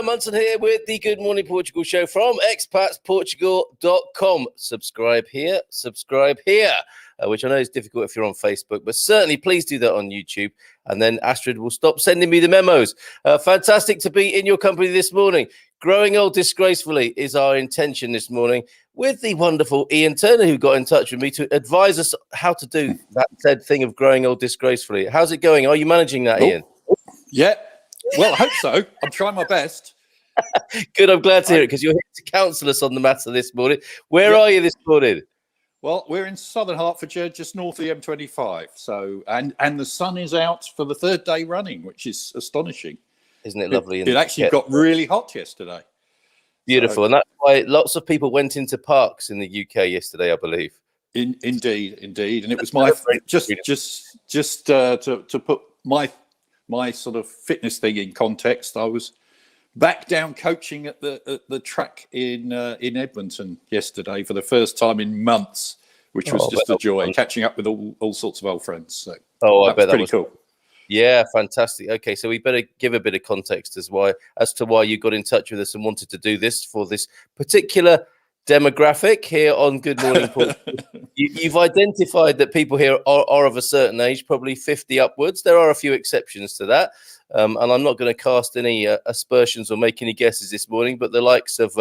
Munson here with the Good Morning Portugal show from expatsportugal.com. Subscribe here, which I know is difficult if you're on Facebook, but certainly please do that on YouTube. And then Astrid will stop sending me the memos. Fantastic to be in your company this morning. Growing old disgracefully is our intention this morning with the wonderful Ian Turner, who got in touch with me to advise us how to do that said thing of growing old disgracefully. How's it going? Are you managing that, Ian? Yeah. Well, I hope so. I'm trying my best. Good. I'm glad to hear it because you're here to counsel us on the matter this morning. Where are you this morning? Well, we're in southern Hertfordshire, just north of the M25. So, and the sun is out for the third day running, which is astonishing. Isn't it lovely? It actually got really hot yesterday. Beautiful. So, and that's why lots of people went into parks in the UK yesterday, I believe. Indeed. And it was my just to put my sort of fitness thing in context. I was back down coaching at the track in Edmonton yesterday for the first time in months, which was just a joy, catching up with all sorts of old friends. So I bet that was pretty cool. Yeah, fantastic. Okay, so we better give a bit of context as to why you got in touch with us and wanted to do this for this particular demographic here on Good Morning Portugal. You've identified that people here are of a certain age, probably 50 upwards. There are a few exceptions to that. And I'm not going to cast any aspersions or make any guesses this morning, but the likes of,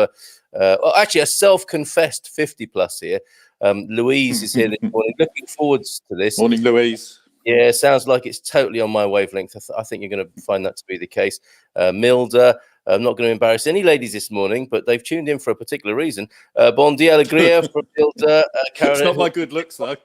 actually a self-confessed 50 plus here. Louise is here this morning. Looking forward to this. Morning, Louise. Yeah, sounds like it's totally on my wavelength. I think you're going to find that to be the case. Milda, I'm not going to embarrass any ladies this morning, but they've tuned in for a particular reason. Bon dia, alegria from Milda. It's not my good looks, though.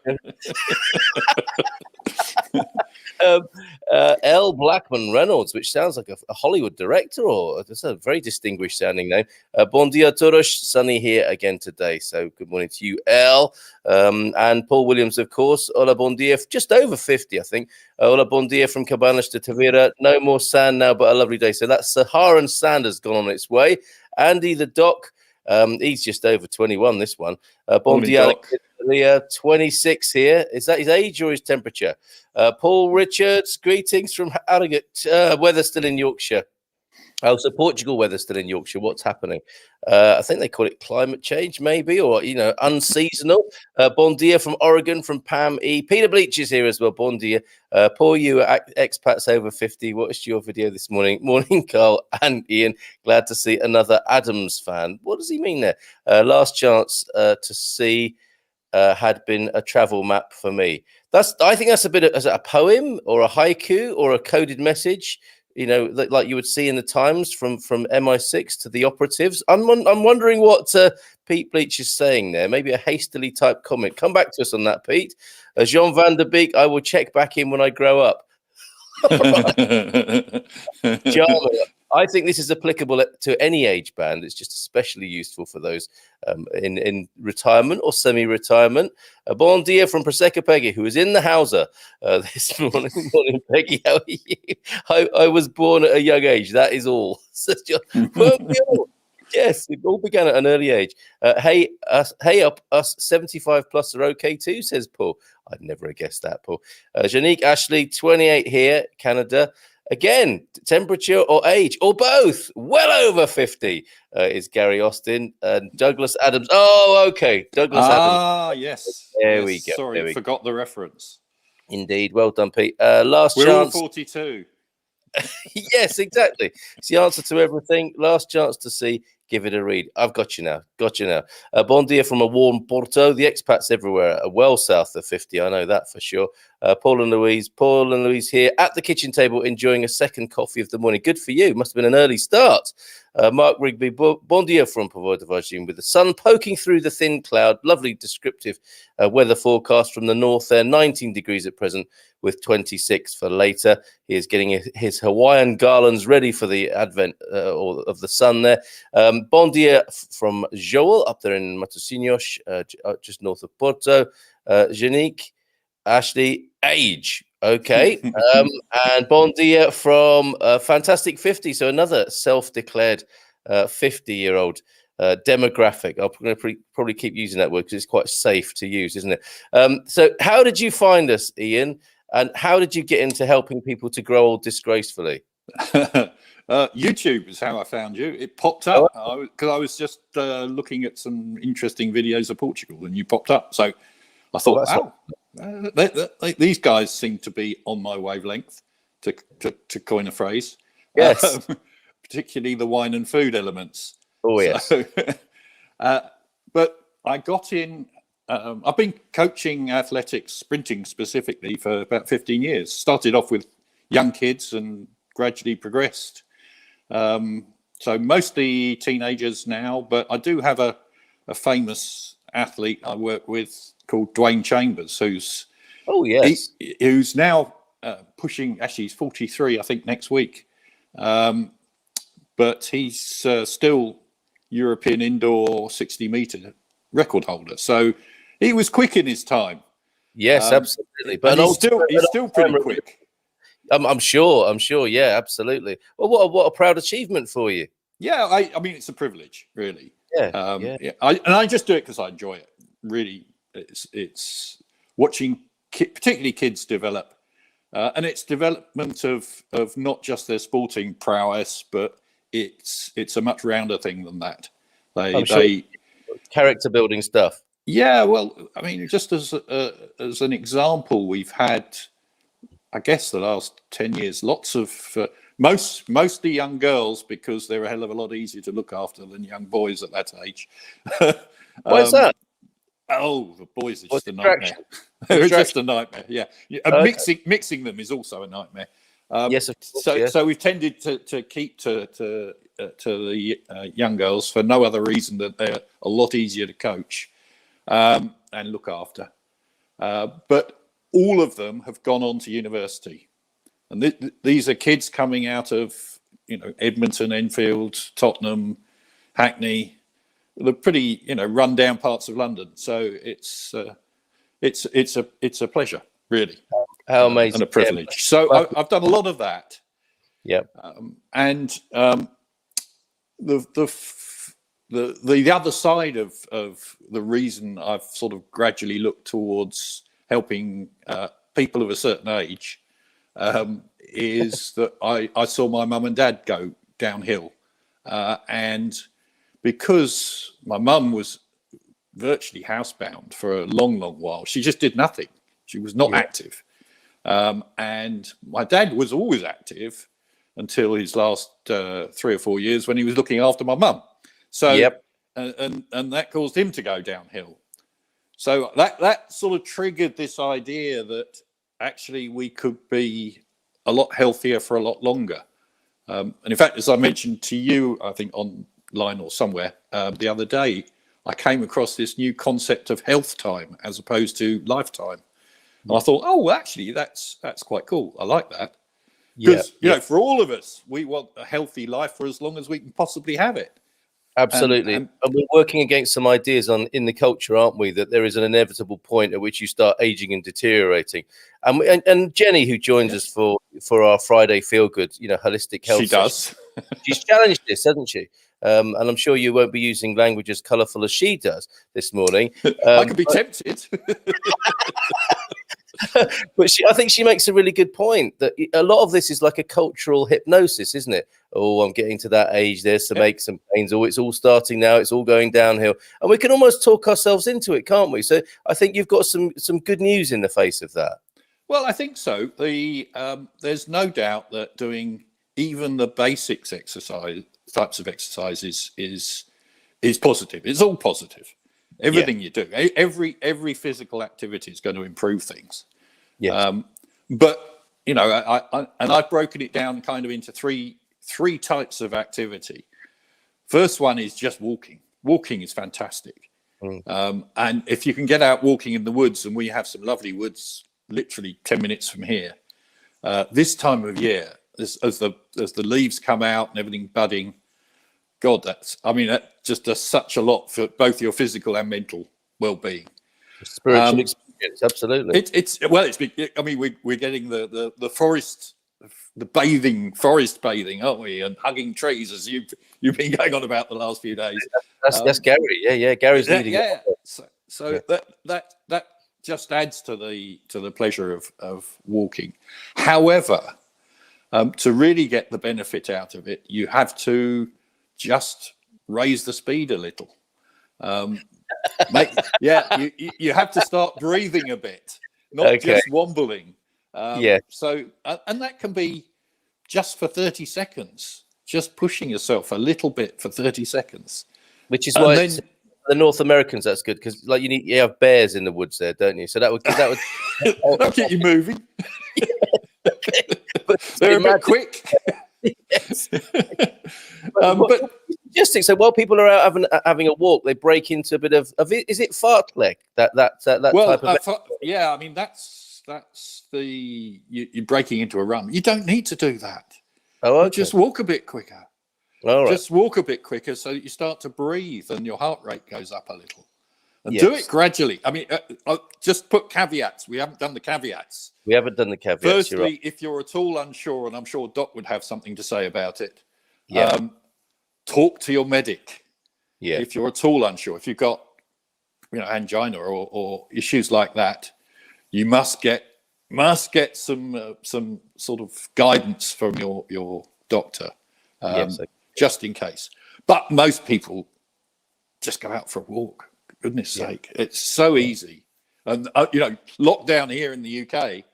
L. Blackman Reynolds, which sounds like a Hollywood director, or it's a very distinguished sounding name. Bon dia, todos. Sunny here again today. So good morning to you, L. And Paul Williams, of course. Hola, bon dia. Just over 50, I think. Hola, bon dia from Cabanas to Tavira. No more sand now, but a lovely day. So that Saharan sand has gone on its way. Andy, the doc. He's just over 21, this one. Bon dia, 26 here. Is that his age or his temperature? Paul Richards, greetings from Harrogate. Weather still in Yorkshire. Oh, so Portugal weather still in Yorkshire. What's happening? I think they call it climate change, maybe, or, unseasonal. Bon dia from Oregon, from Pam E. Peter Bleach is here as well. Bon dia. Poor you, expats over 50. Watched your video this morning. Morning, Carl and Ian. Glad to see another Adams fan. What does he mean there? Last chance to see had been a travel map for me. I think that's a bit of a poem or a haiku or a coded message. Like you would see in the Times from MI6 to the operatives. I'm wondering what Pete Bleach is saying there. Maybe a hastily typed comment. Come back to us on that, Pete. Jean van der Beek, I will check back in when I grow up. I think this is applicable to any age band. It's just especially useful for those in retirement or semi-retirement. Bon dia from Prosecco Peggy, who is in the Hauser this morning. Morning, Peggy. How are you? I was born at a young age. That is all. Yes, it all began at an early age. Hey up, us 75 plus are okay too, says Paul. I'd never have guessed that, Paul. Janique Ashley, 28 here, Canada. Again, temperature or age or both, well over 50 is Gary Austin and Douglas Adams. Oh, okay. Douglas Adams. Ah, yes. There we go. Sorry, forgot the reference. Indeed. Well done, Pete. Last We're chance. all 42. Yes, exactly. It's the answer to everything. Last chance to see. Give it a read. I've got you now. Bon dia from a warm Porto. The expats everywhere are well south of 50. I know that for sure. Paul and Louise here at the kitchen table enjoying a second coffee of the morning. Good for you. Must have been an early start. Mark Rigby, bon dia from Pavor de Vagin with the sun poking through the thin cloud. Lovely descriptive weather forecast from the north there. 19 degrees at present with 26 for later. He is getting his Hawaiian garlands ready for the advent of the sun there. Bon dia from Joel up there in Matosinhos, just north of Porto. Janique, Ashley, age. Okay. And bon dia from Fantastic 50. So another self-declared 50-year-old demographic. I'm going to probably keep using that word because it's quite safe to use, isn't it? So how did you find us, Ian? And how did you get into helping people to grow old disgracefully? YouTube is how I found you. It popped up because I was just looking at some interesting videos of Portugal, and you popped up. So I thought, these guys seem to be on my wavelength, to coin a phrase. Yes. Particularly the wine and food elements. Oh, yes. So, but I got in. I've been coaching athletics, sprinting specifically, for about 15 years. Started off with young kids and gradually progressed. So mostly teenagers now, but I do have a famous athlete I work with called Dwayne Chambers, who's who's now pushing. Actually, he's 43, I think, next week. But he's still European indoor 60-meter record holder. So he was quick in his time. Yes, absolutely. But he's still pretty quick. I'm sure. Yeah, absolutely. Well, what a proud achievement for you. Yeah, I mean, it's a privilege, really. Yeah. I just do it because I enjoy it. Really, it's watching particularly kids develop, and it's development of not just their sporting prowess, but it's a much rounder thing than that. They character building stuff. Yeah, well, I mean, just as an example, we've had, I guess, the last 10 years, lots of mostly young girls, because they're a hell of a lot easier to look after than young boys at that age. Why is that? Oh, the boys are just a nightmare. They're just a nightmare. Yeah, mixing them is also a nightmare. Yes, of course, so we've tended to keep to the young girls for no other reason than they're a lot easier to coach and look after. But all of them have gone on to university, and these are kids coming out of Edmonton, Enfield, Tottenham, Hackney, the pretty run down parts of London. So it's a pleasure, really. How amazing, and a privilege. Yeah. So I've done a lot of that. Yeah, and the other side of the reason I've sort of gradually looked towards helping people of a certain age is that I saw my mum and dad go downhill, and because my mum was virtually housebound for a long while, she just did nothing. She was not active. And my dad was always active until his last 3 or 4 years, when he was looking after my mum. So, and that caused him to go downhill. So that sort of triggered this idea that actually we could be a lot healthier for a lot longer. And in fact, as I mentioned to you, I think online or somewhere the other day, I came across this new concept of health time as opposed to lifetime. And I thought, oh, well, actually, that's quite cool. I like that. Because, for all of us, we want a healthy life for as long as we can possibly have it. Absolutely. And we're working against some ideas in the culture, aren't we? That there is an inevitable point at which you start aging and deteriorating. And Jenny, who joins us for our Friday Feel Good, holistic health. She does. She's challenged this, hasn't she? And I'm sure you won't be using language as colourful as she does this morning. I could be tempted. But I think she makes a really good point that a lot of this is like a cultural hypnosis, isn't it? Oh, I'm getting to that age. There's some aches and pains. Oh, it's all starting now. It's all going downhill. And we can almost talk ourselves into it, can't we? So I think you've got some good news in the face of that. Well, I think so. There's no doubt that doing even the basics types of exercises is positive. It's all positive. Everything you do, every physical activity is going to improve things. Yeah. But I've broken it down kind of into three types of activity. First one is just walking. Walking is fantastic. And if you can get out walking in the woods, and we have some lovely woods literally 10 minutes from here, this time of year, as the leaves come out and everything budding, God, that just does such a lot for both your physical and mental well-being. Spiritual experience, absolutely. We're getting the forest bathing, aren't we? And hugging trees, as you've been going on about the last few days. That's Gary. Yeah, Gary's leading. Yeah. So that just adds to the pleasure of walking. However, To really get the benefit out of it, you have to just raise the speed a little. You have to start breathing a bit, not just wobbling. So, and that can be just for 30 seconds, just pushing yourself a little bit for 30 seconds. Which is why the North Americans, that's good, because like you have bears in the woods there, don't you? So that would that'll get you moving. But they're a bit quick. Yes. But interesting. So while people are out having a walk, they break into a bit of is it fartlek? That type of I mean that's you're breaking into a run. You don't need to do that. Oh, okay. Just walk a bit quicker. All right. Just walk a bit quicker so that you start to breathe and your heart rate goes up a little. And do it gradually. I mean, just put caveats. We haven't done the caveats. Firstly, if you're at all unsure, and I'm sure Doc would have something to say about it, talk to your medic. Yeah. If you're at all unsure, if you've got angina or issues like that, you must get some sort of guidance from your doctor, just in case. But most people just go out for a walk. Goodness sake, it's so easy. And lockdown here in the UK,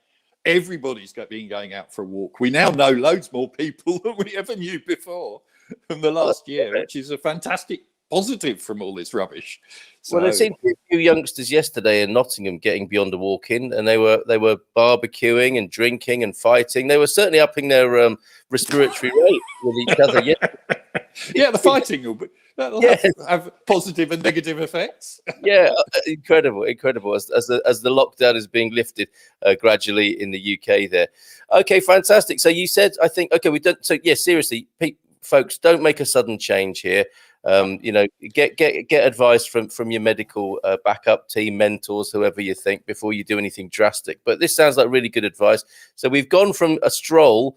everybody's been going out for a walk. We now know loads more people than we ever knew before from the last year, which is a fantastic positive from all this rubbish. Well, I've seen a few youngsters yesterday in Nottingham getting beyond a walk-in, and they were barbecuing and drinking and fighting. They were certainly upping their respiratory rate with each other. Yeah, the fighting will have positive and negative effects. Incredible. As the lockdown is being lifted gradually in the UK there. Okay, fantastic. So you said, I think, okay, we don't. So seriously, folks, don't make a sudden change here. Get advice from your medical backup team, mentors, whoever you think, before you do anything drastic. But this sounds like really good advice. So we've gone from a stroll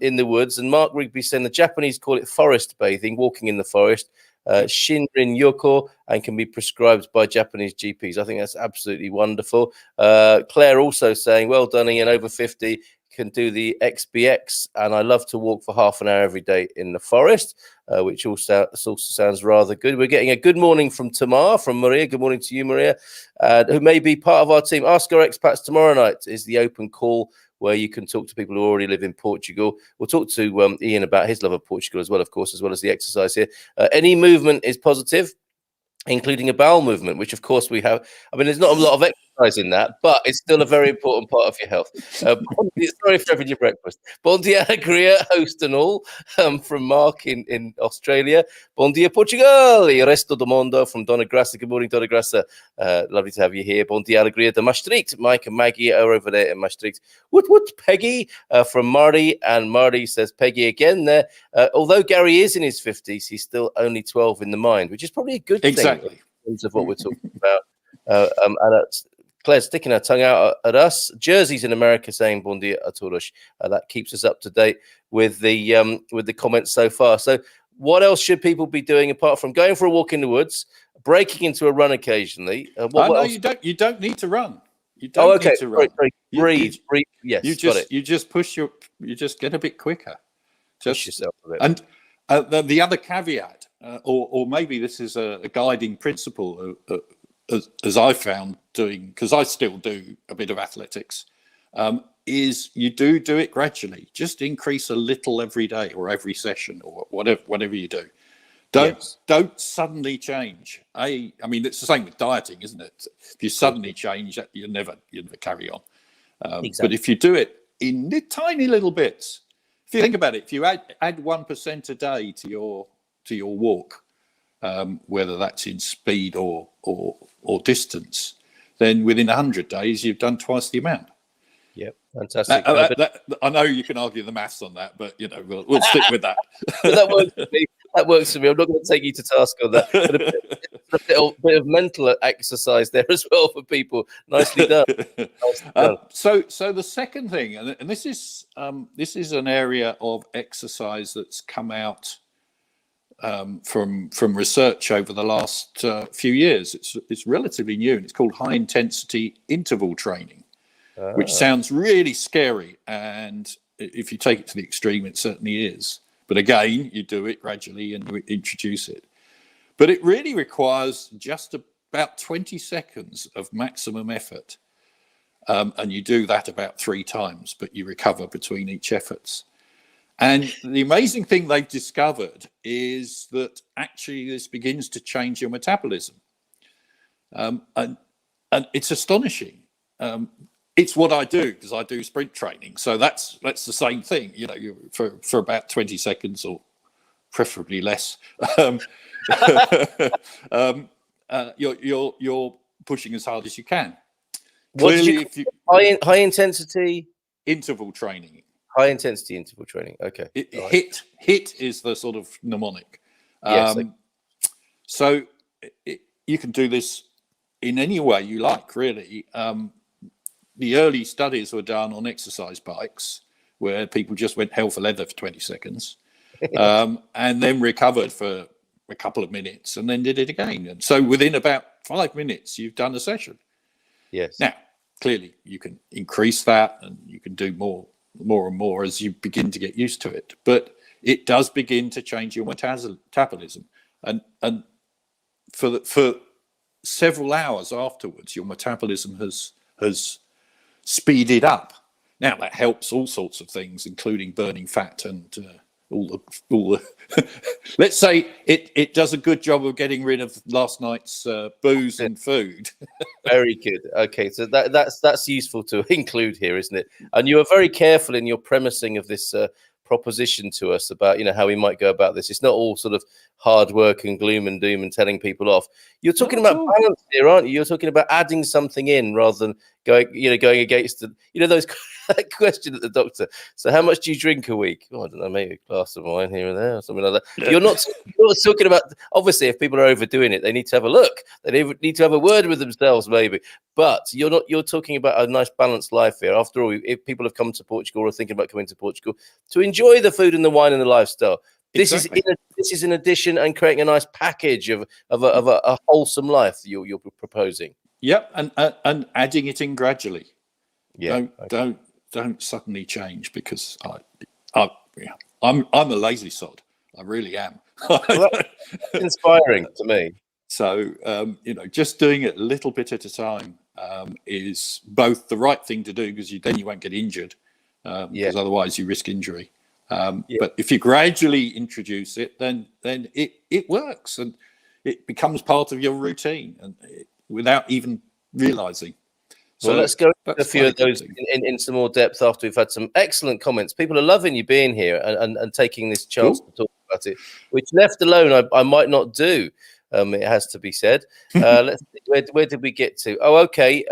in the woods, and Mark Rigby saying the Japanese call it forest bathing, walking in the forest, Shinrin Yoko, and can be prescribed by Japanese GPs. I think that's absolutely wonderful. Claire also saying, well done, Ian, over 50. Can do the XBX, and I love to walk for half an hour every day in the forest, which also sounds rather good. We're getting a good morning from Tamar, from Maria. Good morning to you, Maria, who may be part of our team. Ask Our Expats tomorrow night is the open call where you can talk to people who already live in Portugal. We'll talk to Ian about his love of Portugal as well, of course, as well as the exercise here. Any movement is positive, including a bowel movement, which of course we have. I mean, there's not a lot of exercise in that, but it's still a very important part of your health. Sorry for having your breakfast. Bom dia, alegria, host and all, from Mark in Australia. Bom dia, Portugal, e resto do mundo from Dona Graça. Good morning, Dona Graça. Lovely to have you here. Bom dia, alegria de Maastricht. Mike and Maggie are over there in Maastricht. Woot, Peggy from Marty, and Marty says Peggy again there. Although Gary is in his 50s, he's still only 12 in the mind, which is probably a good thing. Exactly. In terms of what we're talking about. And Claire's sticking her tongue out at us. Jersey's in America saying "Bon dia a todos." That keeps us up to date with the comments so far. So, what else should people be doing apart from going for a walk in the woods, breaking into a run occasionally? You don't need to run. You don't need to run. Sorry. Breathe. Yes, you just you just get a bit quicker. Push yourself a bit. And the other caveat, or maybe this is a guiding principle, as I found doing, because I still do a bit of athletics, is you do it gradually. Just increase a little every day or every session or whatever you do. Don't suddenly change. I mean, it's the same with dieting, isn't it? If you suddenly change, you never carry on. Exactly. But if you do it in tiny little bits, if you think about it, if you add 1% a day to your walk, whether that's in speed or distance, then within 100 days you've done twice the amount. Yep, fantastic. I know you can argue the maths on that, but we'll stick with that. That works for me. I'm not going to take you to task on that. But a bit of mental exercise there as well for people. Nicely done. So the second thing, and this is an area of exercise that's come out from research over the last few years. It's relatively new, and it's called high intensity interval training, which sounds really scary. And if you take it to the extreme, it certainly is. But again, you do it gradually and you introduce it. But it really requires just about 20 seconds of maximum effort. And you do that about 3 times, but you recover between each efforts. And the amazing thing they've discovered is that actually this begins to change your metabolism. And it's astonishing. It's what I do because I do sprint training. So that's the same thing, you know, for about 20 seconds or preferably less. You're pushing as hard as you can. Clearly, if you high intensity interval training. High intensity interval training. Okay. HIT is the sort of mnemonic. Yes. So you can do this in any way you like, really. The early studies were done on exercise bikes where people just went hell for leather for 20 seconds and then recovered for a couple of minutes and then did it again. And so within about 5 minutes, you've done a session. Yes. Now, clearly, you can increase that and you can do more and more as you begin to get used to it. But it does begin to change your metabolism. And for several hours afterwards, your metabolism has speeded up. Now that helps all sorts of things, including burning fat and all the let's say it does a good job of getting rid of last night's booze and food. Very good. Okay, so that's useful to include here, isn't it? And you are very careful in your premising of this proposition to us about, you know, how we might go about this. It's not all sort of hard work and gloom and doom and telling people off. You're talking about balance here, aren't you? You're talking about adding something in rather than going against the, you know, those question at the doctor. So how much do you drink a week? Oh, I don't know, maybe a glass of wine here and there or something like that. You're not talking about, obviously, if people are overdoing it, they need to have a look. They need to have a word with themselves, maybe. But you're talking about a nice balanced life here. After all, if people have come to Portugal or thinking about coming to Portugal to enjoy the food and the wine and the lifestyle, this is in addition and creating a nice package of a wholesome life you're proposing. Yep, and adding it in gradually. Yeah, don't suddenly change because I'm a lazy sod. I really am. Well, that's inspiring to me. So just doing it a little bit at a time is both the right thing to do because then you won't get injured because otherwise you risk injury. But if you gradually introduce it, then it works and it becomes part of your routine and without even realizing. So let's go into a few of those in some more depth after we've had some excellent comments. People are loving you being here and taking this chance to talk about it, which left alone I might not do. It has to be said. Let's see, where did we get to? Oh, okay.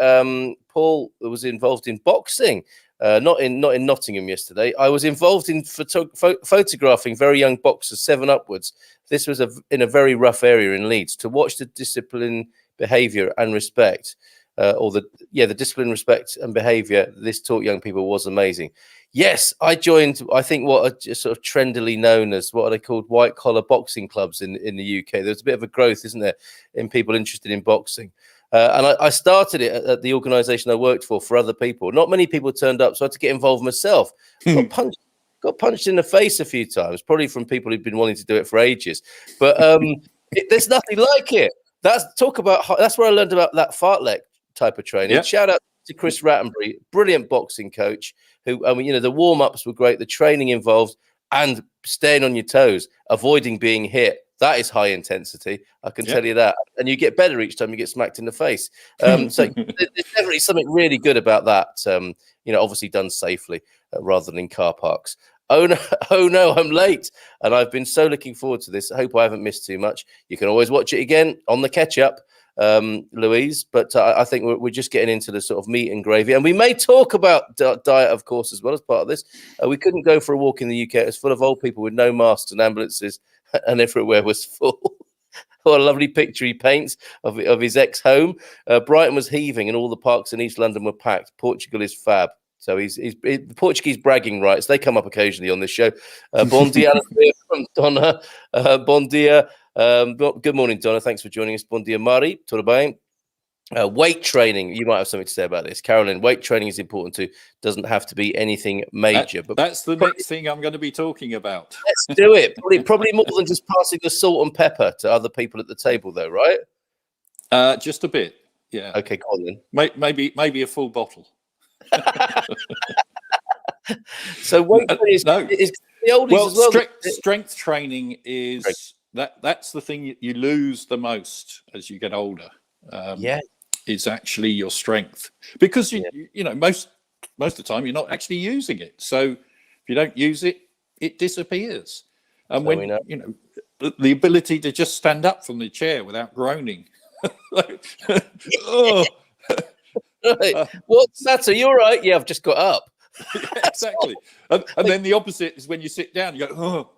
Paul was involved in boxing. Not in Nottingham yesterday. I was involved in photographing very young boxers, 7 upwards. This was in a very rough area in Leeds. To watch the discipline, behaviour, and respect, the discipline, respect, and behaviour this taught young people was amazing. Yes, I joined. I think what are just sort of trendily known as what are they called, white collar boxing clubs in the UK. There's a bit of a growth, isn't there, in people interested in boxing. And I started it at the organisation I worked for other people. Not many people turned up, so I had to get involved myself. Got punched in the face a few times, probably from people who'd been wanting to do it for ages. But there's nothing like it. That's where I learned about that fartlek type of training. Yep. Shout out to Chris Rattenbury, brilliant boxing coach. Who the warm ups were great, the training involved, and staying on your toes, avoiding being hit. That is high intensity, I can tell you that. And you get better each time you get smacked in the face. So there's definitely something really good about that, obviously done safely rather than in car parks. Oh no, I'm late. And I've been so looking forward to this. I hope I haven't missed too much. You can always watch it again on the catch-up, Louise. But I think we're just getting into the sort of meat and gravy. And we may talk about diet, of course, as well as part of this. We couldn't go for a walk in the UK. It was full of old people with no masks and ambulances. And everywhere was full. What a lovely picture he paints of his ex-home. Brighton was heaving and all the parks in East London were packed. Portugal is fab. So he's Portuguese bragging rights. They come up occasionally on this show. Bon dia from Donna. Bon dia. Good morning, Donna. Thanks for joining us. Bon dia, Mari. Tudo bem? Weight training, you might have something to say about this, Carolyn. Weight training is important too. Doesn't have to be anything major, but that's the next thing I'm going to be talking about. Let's do it. Probably more than just passing the salt and pepper to other people at the table, though, right? Just a bit, yeah. Okay, go on then. Maybe a full bottle. So weight training is the oldies as well. Strength training is that's the thing you lose the most as you get older. Is actually your strength, because you know most of the time you're not actually using it. So if you don't use it, it disappears. And when you know the ability to just stand up from the chair without groaning. Oh. What's that? Are you all right? Yeah, I've just got up. Exactly. And then the opposite is when you sit down, you go, oh.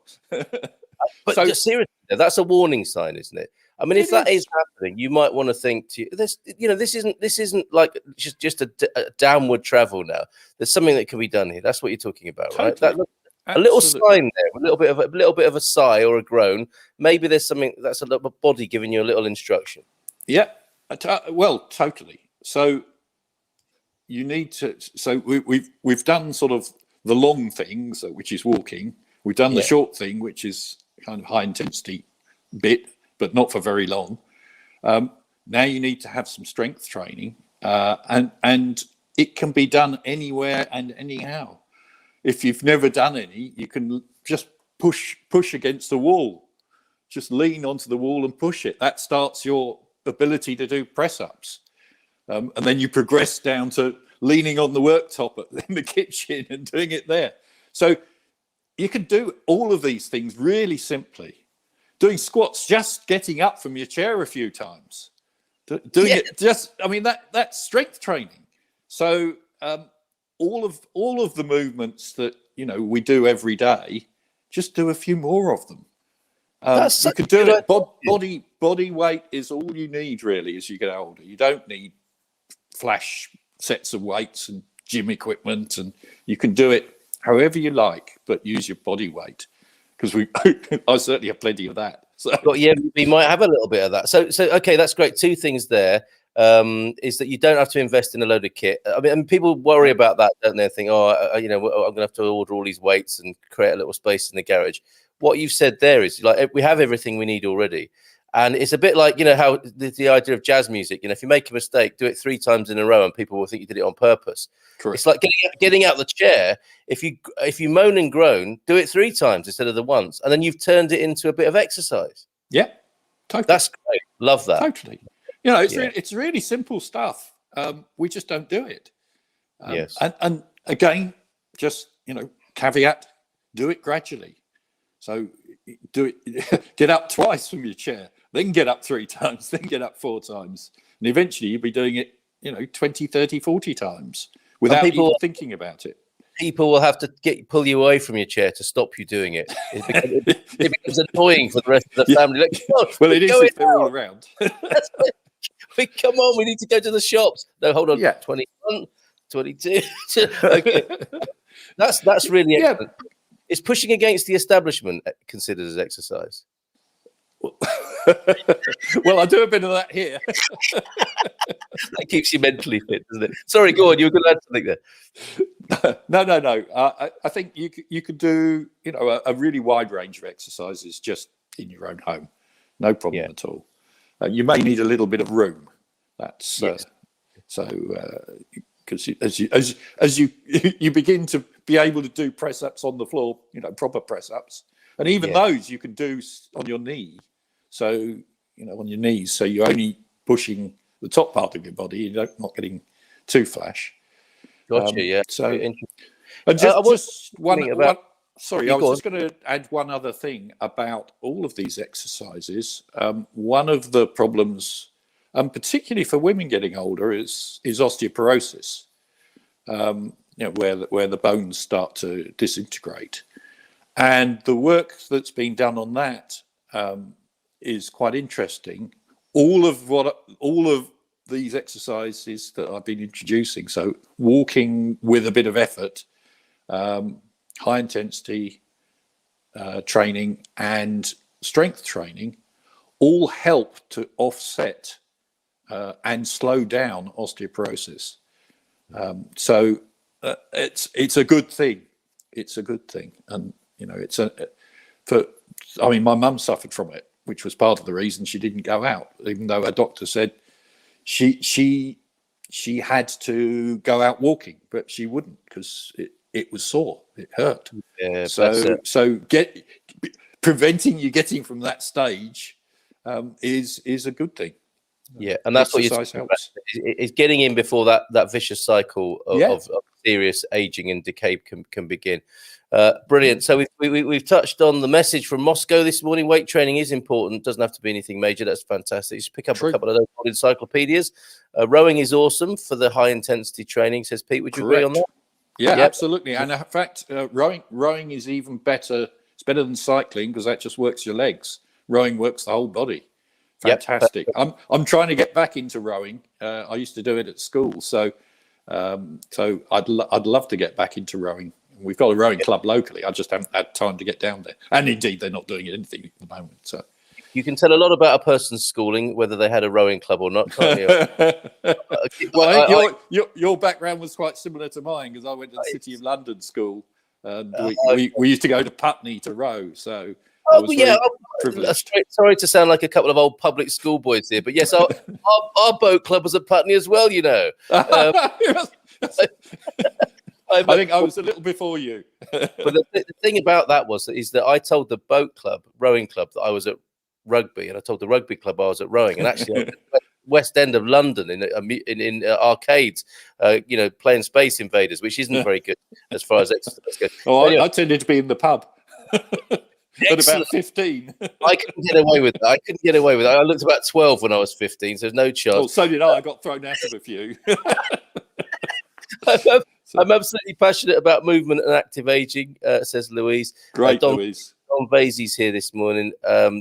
But seriously, that's a warning sign, isn't it? I mean, if that is happening, you might want to think this isn't like just a downward travel now. There's something that can be done here. That's what you're talking about, totally. Right? A little sign there, a little bit of a sigh or a groan. Maybe there's something that's a little body giving you a little instruction. Yeah, well, totally. So you need to. So we've done sort of the long things, which is walking. We've done the short thing, which is kind of high intensity bit, but not for very long. Now you need to have some strength training, and it can be done anywhere and anyhow. If you've never done any, you can just push against the wall, just lean onto the wall and push it. That starts your ability to do press ups, and then you progress down to leaning on the worktop in the kitchen and doing it there. So you can do all of these things really simply. Doing squats, just getting up from your chair a few times, doing it just, I mean, that's strength training. So all of the movements that, you know, we do every day, just do a few more of them. You could do it. Body weight is all you need really as you get older. You don't need flash sets of weights and gym equipment, and you can do it however you like, but use your body weight. Because I certainly have plenty of that. So we might have a little bit of that. So okay, that's great. Two things there is that you don't have to invest in a load of kit. I mean, and people worry about that, don't they? Think, I'm going to have to order all these weights and create a little space in the garage. What you've said there is like we have everything we need already. And it's a bit like, you know, how the idea of jazz music, you know, if you make a mistake, do it 3 times in a row and people will think you did it on purpose. Correct. It's like getting out of the chair. If you moan and groan, do it 3 times instead of the once. And then you've turned it into a bit of exercise. Yeah, totally. That's great. Love that. Totally. You know, it's really simple stuff. We just don't do it. Yes. And again, just, you know, caveat, do it gradually. So do it, get up twice from your chair, then get up 3 times, then get up 4 times. And eventually you'll be doing it, you know, 20, 30, 40 times without even thinking about it. People will have to pull you away from your chair to stop you doing it. It becomes annoying for the rest of the family. Like, well, it is if they're all around. Come on, we need to go to the shops. No, hold on. 21, 22. Okay. That's really excellent. Is pushing against the establishment considered as exercise? Well, I do a bit of that here. That keeps you mentally fit, doesn't it? Sorry, go on. You were going to add something there. No. I think you could do, you know, a really wide range of exercises just in your own home. No problem at all. You may need a little bit of room. That's because as you begin to be able to do press ups on the floor, you know, proper press ups, and even those you can do on your knee. So, you know, on your knees, so you're only pushing the top part of your body. You're not getting too flash. Gotcha. Yeah. So, interesting. And I was just going to add one other thing about all of these exercises. One of the problems, particularly for women getting older, is osteoporosis. You know, where the bones start to disintegrate, and the work that's been done on that is quite interesting. All of these exercises that I've been introducing, so walking with a bit of effort, high intensity training and strength training, all help to offset and slow down osteoporosis. So it's a good thing. It's a good thing, and my mum suffered from it, which was part of the reason she didn't go out, even though her doctor said she had to go out walking, but she wouldn't because it was sore, it hurt. Yeah, so preventing you getting from that stage is a good thing. Yeah, and that's what you're talking about, is getting in before that vicious cycle of serious aging and decay can begin. Brilliant. So we've touched on the message from Moscow this morning. Weight training is important. Doesn't have to be anything major. That's fantastic. Just pick up a couple of those old encyclopedias. Rowing is awesome for the high intensity training, says Pete. Would you agree on that? Yeah, absolutely. And in fact, rowing is even better. It's better than cycling because that just works your legs. Rowing works the whole body. Fantastic. Yep. I'm trying to get back into rowing. I used to do it at school, so I'd love to get back into rowing. We've got a rowing club locally. I just haven't had time to get down there. And indeed, they're not doing anything at the moment. So you can tell a lot about a person's schooling, whether they had a rowing club or not, can't you? Well, your background was quite similar to mine because I went to the City of London school, and we used to go to Putney to row. So. Sorry to sound like a couple of old public school boys here, but yes, our boat club was at Putney as well, you know. I think I was a little before you. But the thing about that is that I told the boat club, rowing club, that I was at rugby, and I told the rugby club I was at rowing, and actually at the West End of London in arcades, playing Space Invaders, which isn't very good as far as exercise goes. Oh, anyway, I tended to be in the pub. At about 15. I couldn't get away with that. I looked about 12 when I was 15, so there's no chance. Well, so did I. I got thrown out of a few. I'm absolutely passionate about movement and active aging, says Louise. Great, Louise. Don Vasey's here this morning.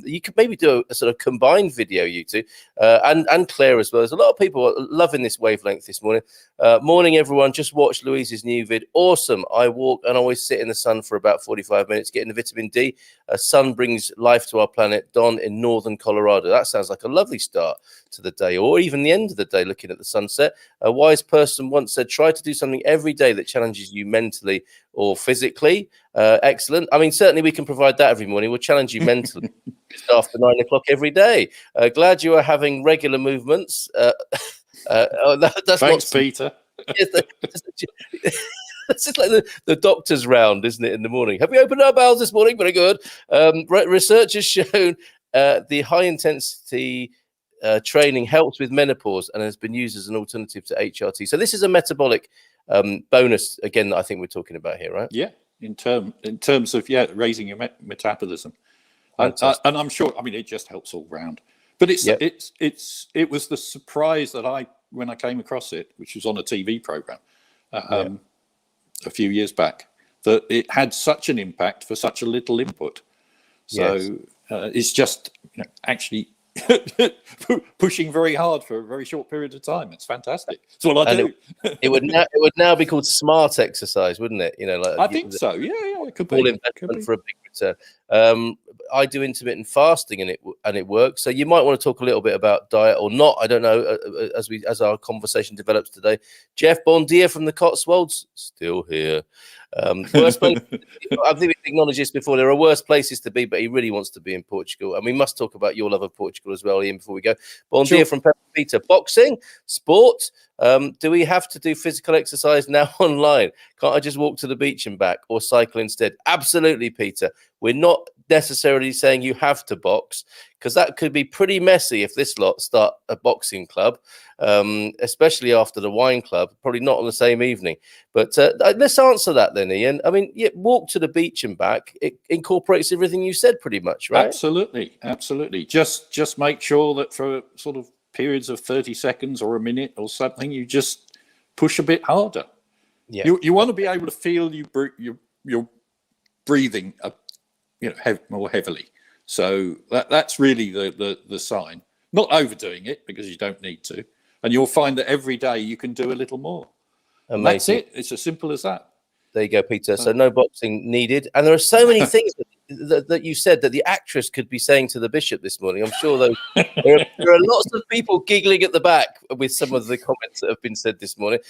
You could maybe do a sort of combined video, you two, and Claire as well. There's a lot of people loving this wavelength this morning. Morning, everyone. Just watched Louise's new vid. Awesome. I walk and always sit in the sun for about 45 minutes, getting the vitamin D. Sun brings life to our planet. Don in northern Colorado. That sounds like a lovely start to the day, or even the end of the day, looking at the sunset. A wise person once said, try to do something every day that challenges you mentally or physically. Excellent. I mean, certainly we can provide that every morning. We'll challenge you mentally after 9 o'clock every day. Glad you are having regular movements. That's Thanks, Peter. It's just like the doctor's round, isn't it, in the morning? Have we opened our bowels this morning? Very good. Research has shown the high intensity training helps with menopause and has been used as an alternative to HRT. So this is a metabolic bonus, again, that I think we're talking about here, right? Yeah, in terms of raising your metabolism. And I'm sure, I mean, it just helps all round. But it was the surprise that when I came across it, which was on a TV program a few years back, that it had such an impact for such a little input. So it's just actually pushing very hard for a very short period of time. It's fantastic. That's what I do. It would now be called smart exercise, wouldn't it? I think so. Yeah, it could be. Investment for a big return. I do intermittent fasting and it works. So you might want to talk a little bit about diet or not. I don't know. As our conversation develops today, Jeff Bondia from the Cotswolds still here. Worst place, I think we acknowledged this before. There are worse places to be, but he really wants to be in Portugal. And we must talk about your love of Portugal as well, Ian, before we go. Bondia from Peter. Boxing, sport. Do we have to do physical exercise now online? Can't I just walk to the beach and back or cycle instead? Absolutely, Peter. We're not necessarily saying you have to box, because that could be pretty messy if this lot start a boxing club, especially after the wine club, probably not on the same evening. But let's answer that then, Ian. I mean, walk to the beach and back. It incorporates everything you said pretty much, right? Absolutely. Just make sure that for sort of periods of 30 seconds or a minute or something, you just push a bit harder. Yeah. You want to be able to feel you're breathing more heavily. So that's really the sign. Not overdoing it, because you don't need to. And you'll find that every day you can do a little more. And that's it. It's as simple as that. There you go, Peter. So no boxing needed. And there are so many things that you said that the actress could be saying to the bishop this morning. I'm sure there are lots of people giggling at the back with some of the comments that have been said this morning.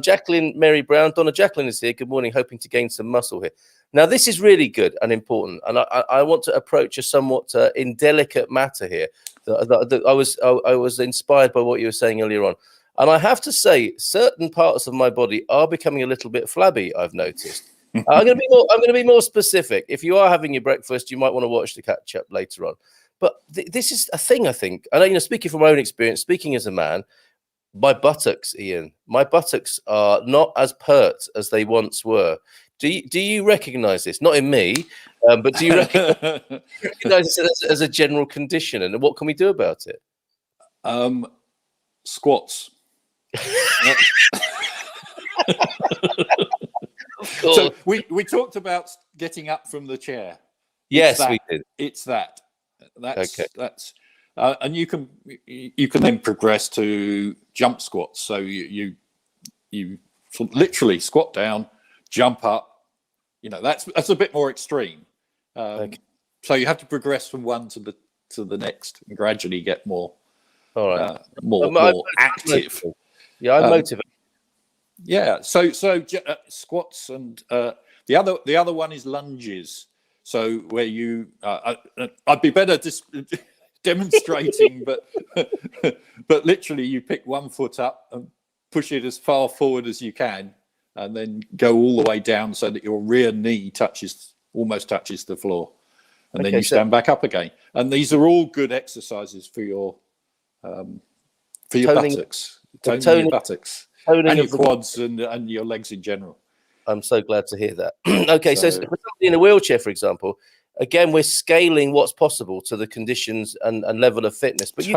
Jacqueline Mary Brown, Donna Jacqueline is here. Good morning, hoping to gain some muscle here. Now, this is really good and important, and I want to approach a somewhat indelicate matter here. I was inspired by what you were saying earlier on, and I have to say, certain parts of my body are becoming a little bit flabby. I've noticed. I'm going to be more specific. If you are having your breakfast, you might want to watch the catch up later on. But this is a thing, I think. And speaking from my own experience, speaking as a man, my buttocks, Ian, my buttocks are not as pert as they once were. Do you recognise this? Not in me, but do you recognise this as a general condition? And what can we do about it? Squats. So we talked about getting up from the chair. Yes, we did. It's that. That's okay. That's and you can then progress to jump squats. So you literally squat down, jump up. That's a bit more extreme. Okay. So you have to progress from one to the next and gradually get more. All right. More active. Yeah, I'm motivated. Yeah, so squats and the other one is lunges. So where you, I'd be better demonstrating, but literally you pick one foot up and push it as far forward as you can, and then go all the way down so that your rear knee almost touches the floor, and then you stand back up again. And these are all good exercises for your buttocks, toning your buttocks. And your quads and your legs in general. I'm so glad to hear that. Okay, so for somebody in a wheelchair, for example, again, we're scaling what's possible to the conditions and level of fitness. But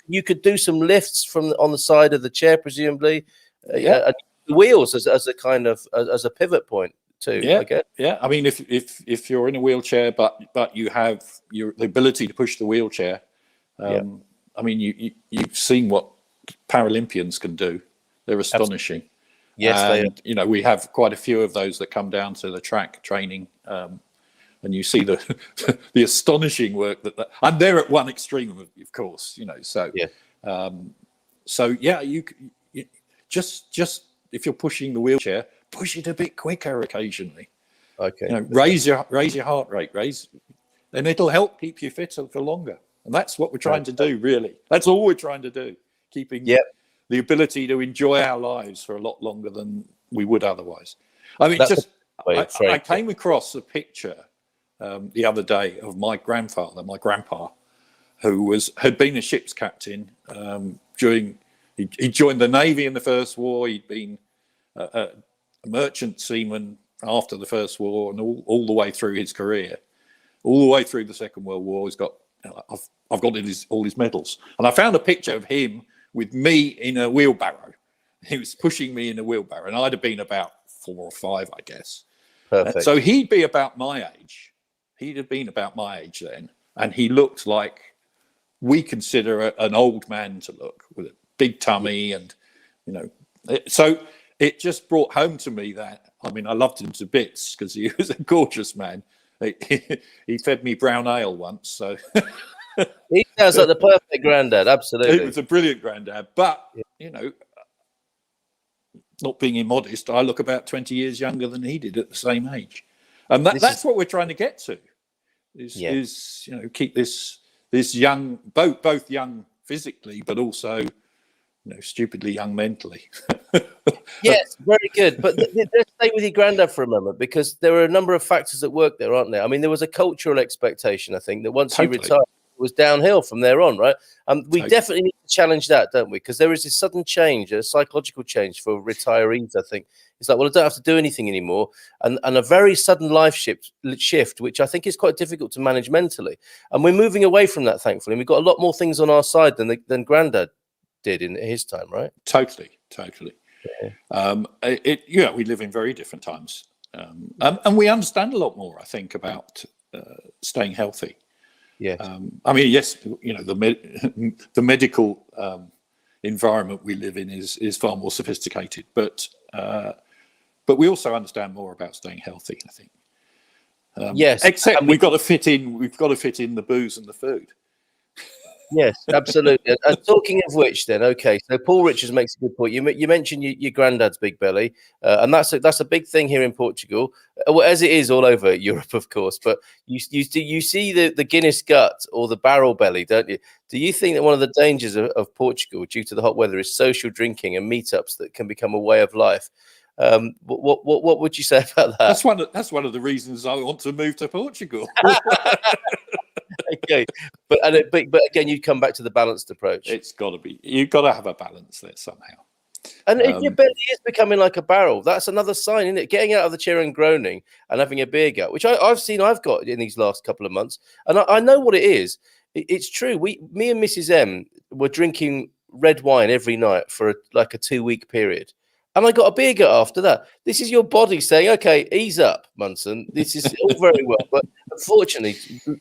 you could do some lifts on the side of the chair, presumably. And wheels as a kind of as a pivot point too. Yeah, I guess. Yeah. I mean, if you're in a wheelchair, but you have the ability to push the wheelchair. I mean, you've seen what Paralympians can do. They're astonishing. Absolutely. Yes, they are. We have quite a few of those that come down to the track training, and you see the the astonishing work that and they're at one extreme, of course. You just if you're pushing the wheelchair, push it a bit quicker occasionally. Okay. Raise your heart rate, and it'll help keep you fit for longer. And that's what we're trying to do, really. That's all we're trying to do, keeping the ability to enjoy our lives for a lot longer than we would otherwise. I mean, I came across a picture the other day of my grandpa, who had been a ship's captain during. He joined the Navy in the First War. He'd been a merchant seaman after the First War, and all the way through his career, all the way through the Second World War. He's got. I've got all his medals, and I found a picture of him with me in a wheelbarrow. He was pushing me in a wheelbarrow, and I'd have been about 4 or 5, I guess. Perfect. So he'd be about my age. He'd have been about my age then, and he looked like we consider an old man to look, with a big tummy, and so it just brought home to me that, I mean, I loved him to bits because he was a gorgeous man. He fed me brown ale once, so he sounds like the perfect granddad. Absolutely, he was a brilliant granddad. But not being immodest, I look about 20 years younger than he did at the same age, and that's what we're trying to get to. Is keep this young, both young physically, but also stupidly young mentally. Yes, very good. But let's stay with your granddad for a moment, because there are a number of factors at work there, aren't there? I mean, there was a cultural expectation, I think, that once you retired, it was downhill from there on, right? We definitely need to challenge that, don't we? Because there is this sudden change, a psychological change for retirees, I think. It's like, well, I don't have to do anything anymore. And a very sudden life shift, which I think is quite difficult to manage mentally. And we're moving away from that, thankfully. And we've got a lot more things on our side than granddad did in his time, right? Totally. Yeah. We live in very different times, and we understand a lot more, I think, about staying healthy. Yeah. I mean, yes, the medical environment we live in is far more sophisticated, but we also understand more about staying healthy, I think. Yes, except we've got to fit in the booze and the food. Yes, absolutely. And talking of which, then, okay, so Paul Richards makes a good point. You mentioned your granddad's big belly, and that's a big thing here in Portugal, well, as it is all over Europe, of course. But you see the Guinness gut or the barrel belly, don't you? Do you think that one of the dangers of Portugal, due to the hot weather, is social drinking and meetups that can become a way of life? What would you say about that? That's one of the reasons I want to move to Portugal. Okay, but again, you come back to the balanced approach. You've got to have a balance there somehow. And if your belly is becoming like a barrel, that's another sign, isn't it? Getting out of the chair and groaning and having a beer gut, which I've got in these last couple of months, and I know what it is. It's true. Me and Mrs. M were drinking red wine every night for a 2-week period. And I got a beer gut after that. This is your body saying, okay, ease up, Munson. This is all very well. But unfortunately,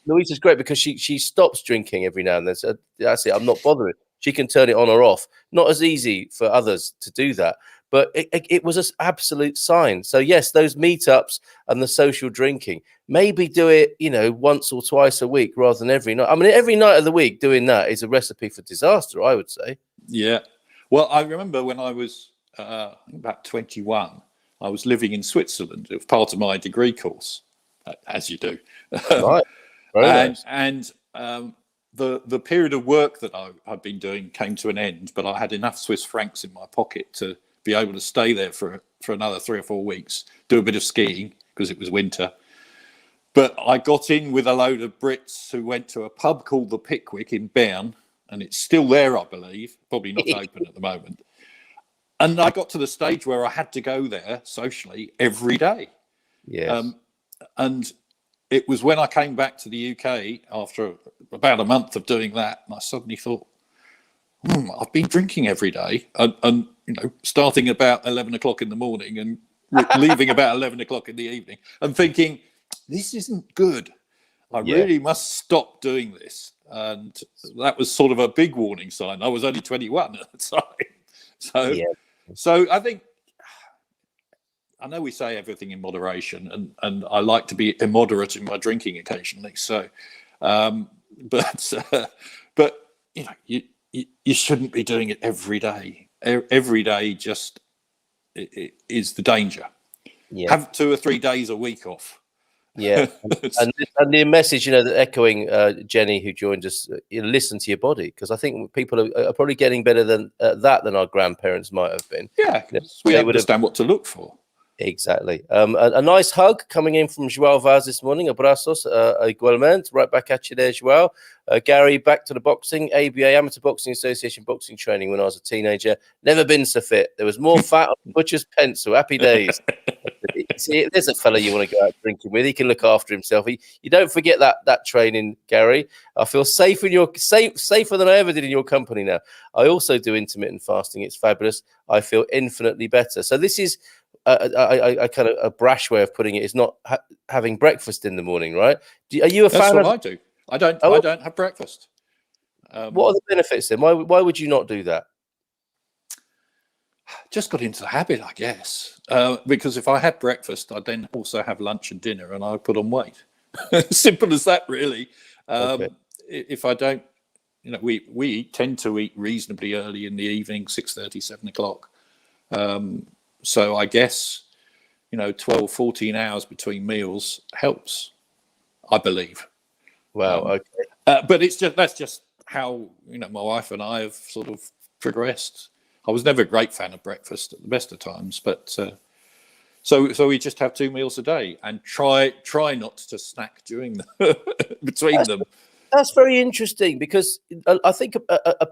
Louisa's great because she stops drinking every now and then. So that's it. I'm not bothering. She can turn it on or off. Not as easy for others to do that. But it was an absolute sign. So, yes, those meetups and the social drinking, maybe do it, once or twice a week rather than every night. I mean, every night of the week doing that is a recipe for disaster, I would say. Yeah. Well, I remember when I was about 21, I was living in Switzerland. It was part of my degree course, as you do. Right. Nice. And the period of work that I'd been doing came to an end, but I had enough Swiss francs in my pocket to be able to stay there for another 3 or 4 weeks, do a bit of skiing because it was winter. But I got in with a load of Brits who went to a pub called the Pickwick in Bern, and it's still there, I believe, probably not open at the moment. And I got to the stage where I had to go there socially every day. Yes. And it was when I came back to the UK after about a month of doing that, and I suddenly thought, I've been drinking every day, and starting about 11 o'clock in the morning and leaving about 11 o'clock in the evening, and thinking, this isn't good. I really must stop doing this. And that was sort of a big warning sign. I was only 21 at the time. So I think, I know we say everything in moderation, and I like to be immoderate in my drinking occasionally. So, but you shouldn't be doing it every day. Every day just is the danger. Yeah. Have 2 or 3 days a week off. Yeah, and the message, that echoing Jenny, who joined us, listen to your body, because I think people are probably getting better than than our grandparents might have been. Yeah, we understand what to look for. Exactly. A nice hug coming in from João Vaz this morning. Abraços, igualmente. Right back at you there, João. Gary, back to the boxing. ABA, Amateur Boxing Association boxing training when I was a teenager. Never been so fit. There was more fat on the butcher's pencil. Happy days. See, there's a fella you want to go out drinking with. He can look after himself. You don't forget that training, Gary. I feel safer than I ever did in your company now. I also do intermittent fasting. It's fabulous. I feel infinitely better. So this is I kind of a brash way of putting it is not having breakfast in the morning, right? Are you a fan of? That's what I do. I don't have breakfast. What are the benefits then? Why would you not do that? Just got into the habit, I guess. Because if I had breakfast, I'd then also have lunch and dinner, and I would put on weight. Simple as that, really. Okay. If I don't, we tend to eat reasonably early in the evening, 6:30, 7 o'clock. So I guess, 12, 14 hours between meals helps, I believe. Wow. Okay. But that's just how, my wife and I have sort of progressed. I was never a great fan of breakfast at the best of times, but so we just have 2 meals a day and try not to snack during between them. That's very interesting, because I think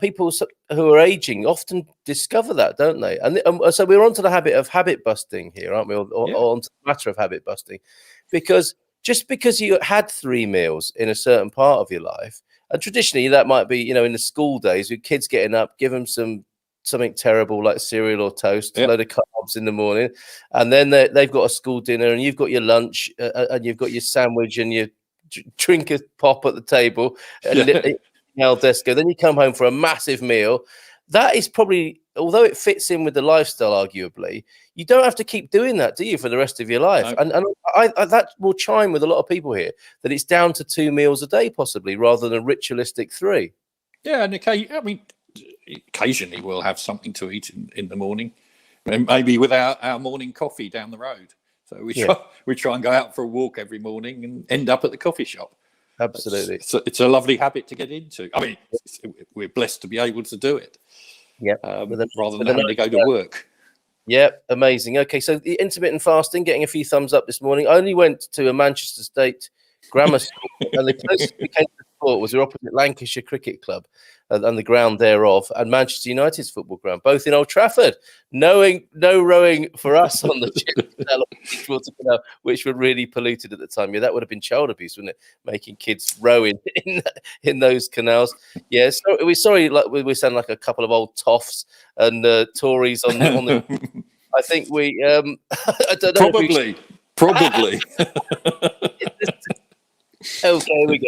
people who are aging often discover that, don't they? And so we're onto the habit of habit busting here, aren't we? Or onto the matter of habit busting, because just because you had 3 meals in a certain part of your life, and traditionally that might be, in the school days with kids getting up, give them something terrible like cereal or toast, a load of carbs in the morning, and then they've got a school dinner, and you've got your lunch, and you've got your sandwich, and you drink a pop at the table, and al desco. Then you come home for a massive meal. That is probably although it fits in with the lifestyle, arguably, you don't have to keep doing that, do you, for the rest of your life? No. And I that will chime with a lot of people here, that it's down to 2 meals a day, possibly, rather than a ritualistic 3. Yeah, and occasionally we'll have something to eat in the morning, and maybe with our morning coffee down the road. So we try and go out for a walk every morning and end up at the coffee shop. Absolutely. It's a lovely habit to get into. I mean, we're blessed to be able to do it. Yeah. Rather than having to go to work. Yeah, amazing. Okay, so the intermittent fasting, getting a few thumbs up this morning. I only went to a Manchester State grammar school, and the closest we came to sport was the opposite Lancashire Cricket Club and the ground thereof, and Manchester United's football ground, both in Old Trafford. No rowing for us on the Canal, which were really polluted at the time. Yeah, that would have been child abuse, wouldn't it? Making kids row in those canals. Yeah, so we're sorry, like we sound like a couple of old toffs and Tories on the. I think we. I don't know. Probably. Okay, we go.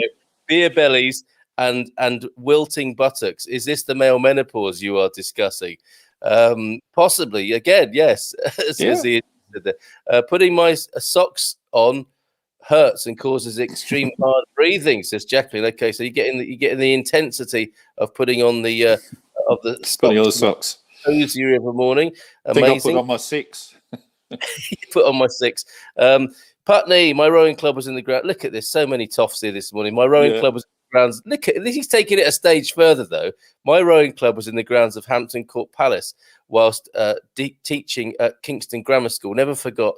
Beer bellies and wilting buttocks. Is this the male menopause you are discussing? Possibly. Again, yes. Putting my socks on hurts and causes extreme hard breathing, says Jacqueline. Okay, so you get in the intensity of putting on the socks. Cozy every morning. Amazing. I think I put on my 6. You put on my 6. Putney, my rowing club was in the ground. Look at this, so many toffs here this morning. My rowing club was in the grounds. Look at this, he's taking it a stage further though. My rowing club was in the grounds of Hampton Court Palace whilst teaching at Kingston Grammar School. Never forgot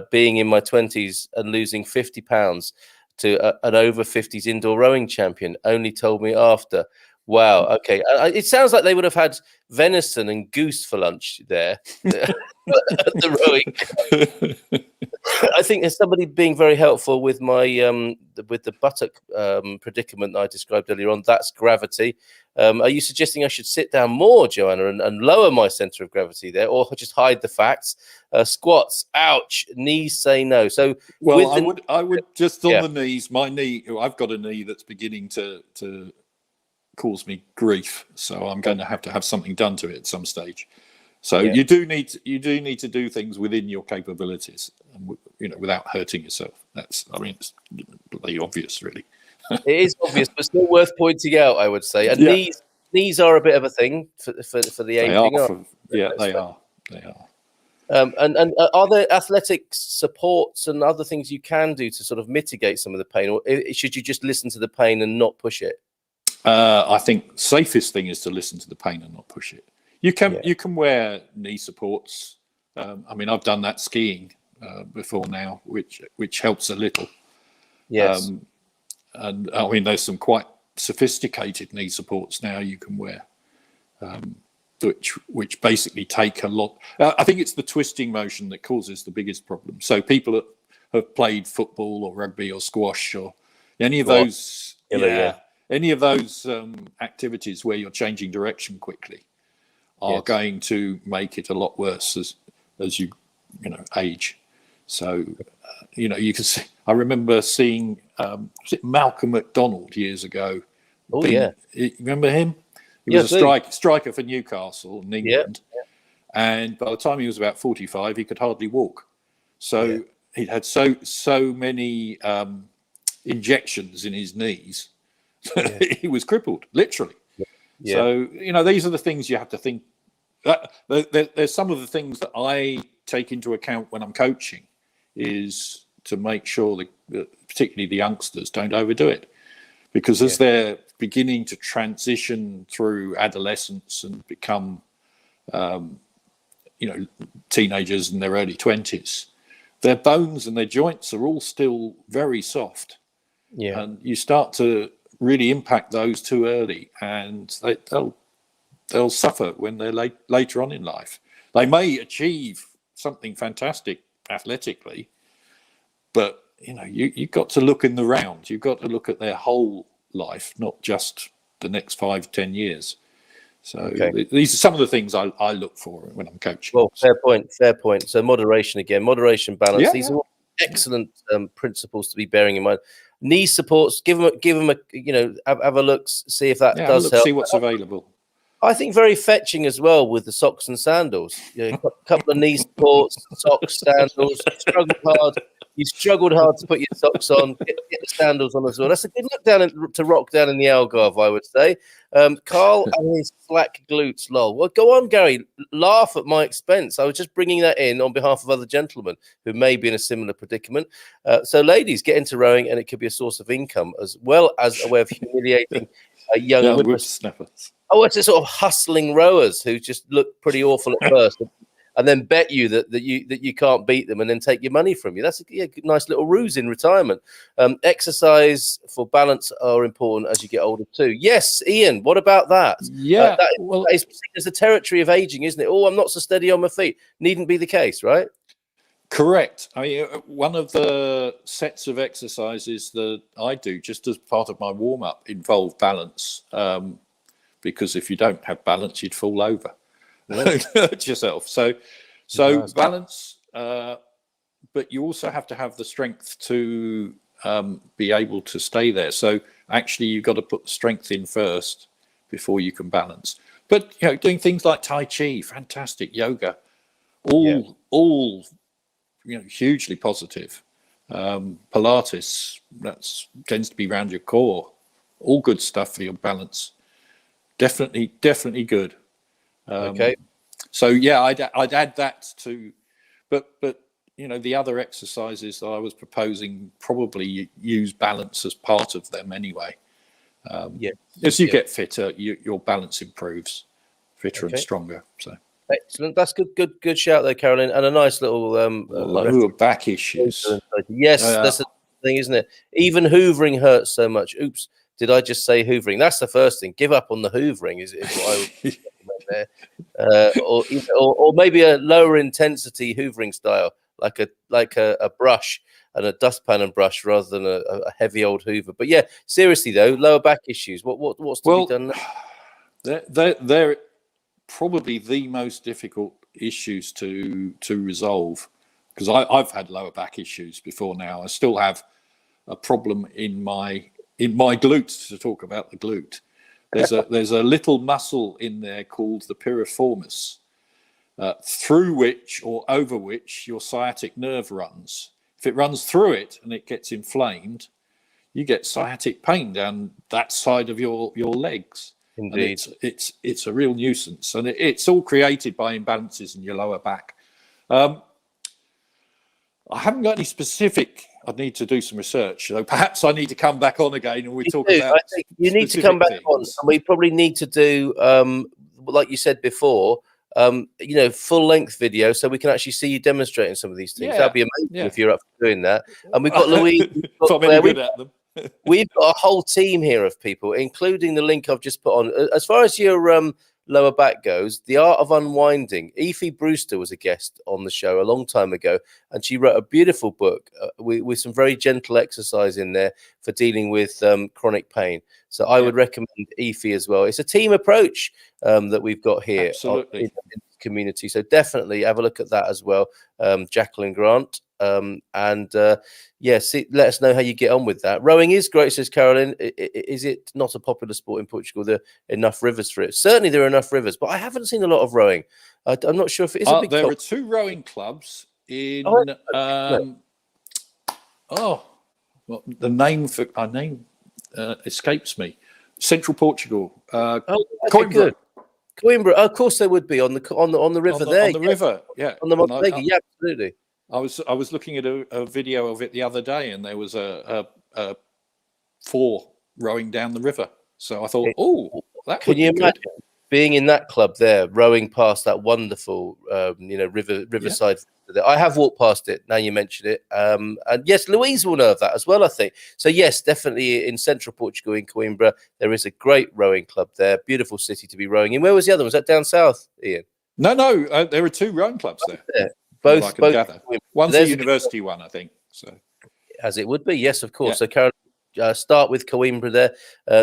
being in my 20s and losing £50 to an over 50s indoor rowing champion. Only told me after. Wow. Okay. It sounds like they would have had venison and goose for lunch there at the rowing. I think there's somebody being very helpful with my with the buttock predicament that I described earlier on. That's gravity. Are you suggesting I should sit down more, Joanna, and lower my center of gravity there, or just hide the facts? Squats, ouch. Knees say no. So, well, I would just on the knees. My knee. I've got a knee that's beginning to cause me grief, so I'm going to have something done to it at some stage. So you do need to do things within your capabilities, without hurting yourself. It's bloody obvious, really. It is obvious, but still worth pointing out, I would say. And knees are a bit of a thing for the aging. They are. And are there athletic supports and other things you can do to sort of mitigate some of the pain, or should you just listen to the pain and not push it? I think safest thing is to listen to the pain and not push it. You can wear knee supports. I've done that skiing before now, which helps a little. Yes. And there's some quite sophisticated knee supports now you can wear, which basically take a lot. I think it's the twisting motion that causes the biggest problem. So people that have played football or rugby or squash or any of those, any of those activities where you're changing direction quickly are going to make it a lot worse as you age. So you can see. I remember seeing was it Malcolm McDonald years ago. Oh yeah, remember him? He was a striker for Newcastle in England, and by the time he was about 45, he could hardly walk. So he had so many injections in his knees. He was crippled, literally. So these are the things you have to think. There's some of the things that I take into account when I'm coaching is to make sure that particularly the youngsters don't overdo it, because as they're beginning to transition through adolescence and become teenagers in their early 20s, their bones and their joints are all still very soft, and you start to really impact those too early, and they'll suffer when they're later on in life. They may achieve something fantastic athletically, but you've got to look in the round. You've got to look at their whole life, not just the next 5-10 years. So these are some of the things I look for when I'm coaching. Well, fair point. So moderation, balance. These are all excellent principles to be bearing in mind. Knee supports, give them a have a look, see if that does help. See what's available. I think very fetching as well with the socks and sandals. You know, a couple of knee supports, socks, sandals. You struggled hard to put your socks on. Get the sandals on as well. That's a good look to rock down in the Algarve, I would say. Carl and his slack glutes, lol. Well, go on, Gary. Laugh at my expense. I was just bringing that in on behalf of other gentlemen who may be in a similar predicament. So, ladies, get into rowing, and it could be a source of income as well as a way of humiliating young whippersnappers. Oh, it's a sort of hustling rowers who just look pretty awful at first, and then bet you that you can't beat them, and then take your money from you. That's a nice little ruse in retirement. Exercise for balance are important as you get older too. Yes, Ian. What about that? Yeah, that is the territory of aging, isn't it? Oh, I'm not so steady on my feet. Needn't be the case, right? Correct. I mean, one of the sets of exercises that I do just as part of my warm up involve balance. Because if you don't have balance, you'd fall over, hurt yourself. So balance, but you also have to have the strength to be able to stay there. So actually, you've got to put the strength in first before you can balance. But doing things like Tai Chi, fantastic, yoga, all hugely positive. Pilates, that tends to be around your core, all good stuff for your balance. Definitely good. Okay. So yeah, I'd add that to, but the other exercises that I was proposing probably use balance as part of them anyway. As you get fitter, your balance improves, fitter and stronger. So excellent. That's good shout there, Carolyn, and a nice little lower back issues. Yes, that's the thing, isn't it? Even hoovering hurts so much. Oops. Did I just say hoovering? That's the first thing. Give up on the hoovering is what I would recommend there. Or maybe a lower intensity hoovering style, like a brush and a dustpan and brush rather than a heavy old hoover. But yeah, seriously though, lower back issues. What's to be done there? They're probably the most difficult issues to resolve, because I've had lower back issues before now. I still have a problem in my glutes, to talk about the glute. There's a little muscle in there called the piriformis, through which or over which your sciatic nerve runs. If it runs through it and it gets inflamed, you get sciatic pain down that side of your legs. Indeed. And it's a real nuisance, and it's all created by imbalances in your lower back. I haven't got any specific. I need to do some research. So perhaps I need to come back on again and we talk about. I think you need to come back on, and we probably need to do, like you said before, full length video, so we can actually see you demonstrating some of these things. That'd be amazing if you're up for doing that. And we've got Louise. We've got a whole team here of people, including the link I've just put on. As far as your lower back goes, The Art of Unwinding. Aoife Brewster was a guest on the show a long time ago, and she wrote a beautiful book with some very gentle exercise in there for dealing with chronic pain. So I would recommend Aoife as well. It's a team approach that we've got here in the community. So definitely have a look at that as well, Jacqueline Grant. Let us know how you get on with that. Rowing is great, says Carolyn. Is it not a popular sport in Portugal? There are enough rivers for it. Certainly there are enough rivers, but I haven't seen a lot of rowing. I'm not sure if it is a big there are 2 rowing clubs in the name for our name escapes me. Central Portugal. Coimbra. Coimbra. Of course there would be on the river there. On the river, on the Montego. Yeah, absolutely. I was looking at a video of it the other day, and there was a 4 rowing down the river. So I thought, that can you imagine being in that club there, rowing past that wonderful, riverside? Yeah. I have walked past it. Now you mention it, and yes, Louise will know of that as well, I think. So yes, definitely in central Portugal, in Coimbra, there is a great rowing club there. Beautiful city to be rowing in. Where was the other one? Was that down south, Ian? No, there are 2 rowing clubs there. Both. One's a university one, I think. So, as it would be, yes, of course. So, Carol, start with Coimbra there.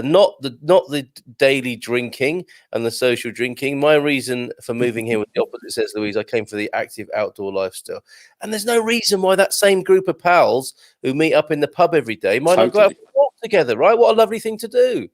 Not the daily drinking and the social drinking. My reason for moving here was the opposite, says Louise. I came for the active outdoor lifestyle, and there's no reason why that same group of pals who meet up in the pub every day might not go out for a walk together, right? What a lovely thing to do.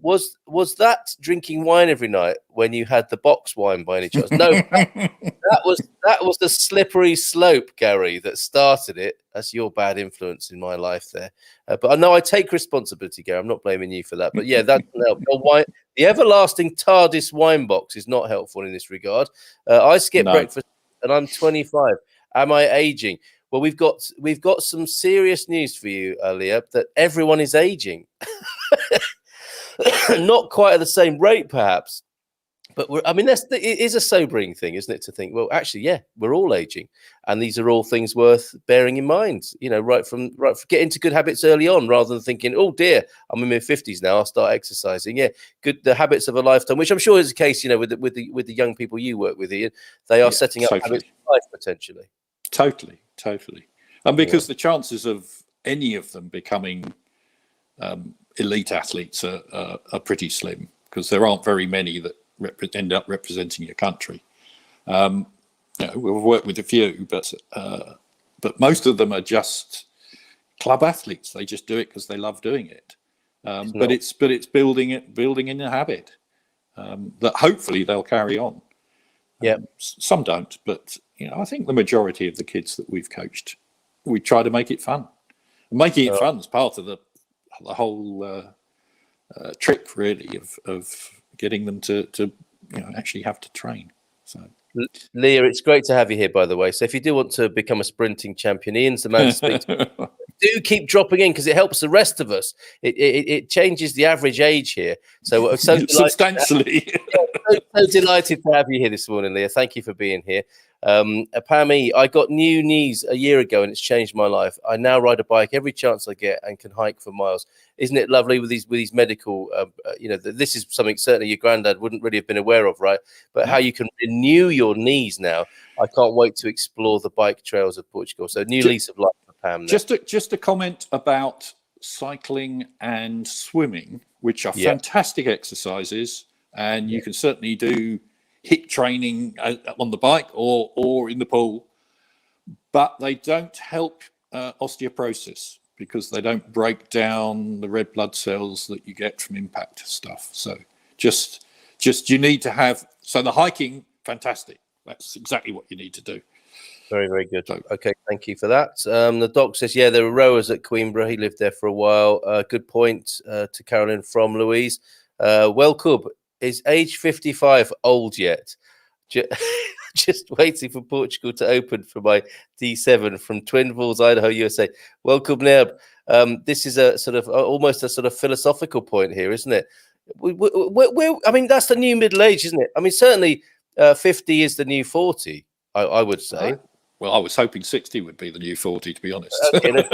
was that drinking wine every night when you had the box wine by any chance? No, that was the slippery slope, Gary, that started it. That's your bad influence in my life there. But I know I take responsibility, Gary. I'm not blaming you for that. But yeah, that doesn't help. The everlasting TARDIS wine box is not helpful in this regard. I skip breakfast and I'm 25. Am I aging? Well, we've got some serious news for you, Leah, that everyone is aging. Not quite at the same rate, perhaps. But it is a sobering thing, isn't it? To think, well, actually, yeah, we're all aging, and these are all things worth bearing in mind. Right from get into good habits early on, rather than thinking, oh dear, I'm in my 50s now, I'll start exercising. Yeah, the habits of a lifetime, which I'm sure is the case. With the young people you work with, Ian, they are setting up habits of life potentially. Totally, and because the chances of any of them becoming elite athletes are pretty slim, because there aren't very many that end up representing your country. We've worked with a few, but most of them are just club athletes. They just do it because they love doing it. But it's building in a habit that hopefully they'll carry on. Yeah, some don't, but I think the majority of the kids that we've coached, we try to make it fun. Making it fun is part of the whole trick, really, of getting them to actually have to train. So, Leah, it's great to have you here, by the way. So if you do want to become a sprinting champion, Ian's the man to speak to. Do keep dropping in, because it helps the rest of us. It changes the average age here. So substantially. So delighted to have you here this morning, Leah. Thank you for being here. Pammy, I got new knees a year ago and it's changed my life. I now ride a bike every chance I get and can hike for miles. Isn't it lovely with these medical, this is something certainly your granddad wouldn't really have been aware of, right? But how you can renew your knees now. I can't wait to explore the bike trails of Portugal. So new lease of life for Pam. Just a comment about cycling and swimming, which are fantastic exercises. And you can certainly do HIIT training on the bike or in the pool, but they don't help osteoporosis, because they don't break down the red blood cells that you get from impact stuff. So just you need to have, so the hiking, fantastic. That's exactly what you need to do. Very, very good. Okay, thank you for that. The doc says, yeah, there were rowers at Coimbra. He lived there for a while. Good point to Carolyn from Louise. Cub, is age 55 old yet? Just waiting for Portugal to open for my D7 from Twin Falls, Idaho, USA. Welcome, Nerb. This is a sort of almost a sort of philosophical point here, isn't it? That's the new middle age, isn't it? I mean, certainly 50 is the new 40, I would say. Well, I was hoping 60 would be the new 40, to be honest. Okay,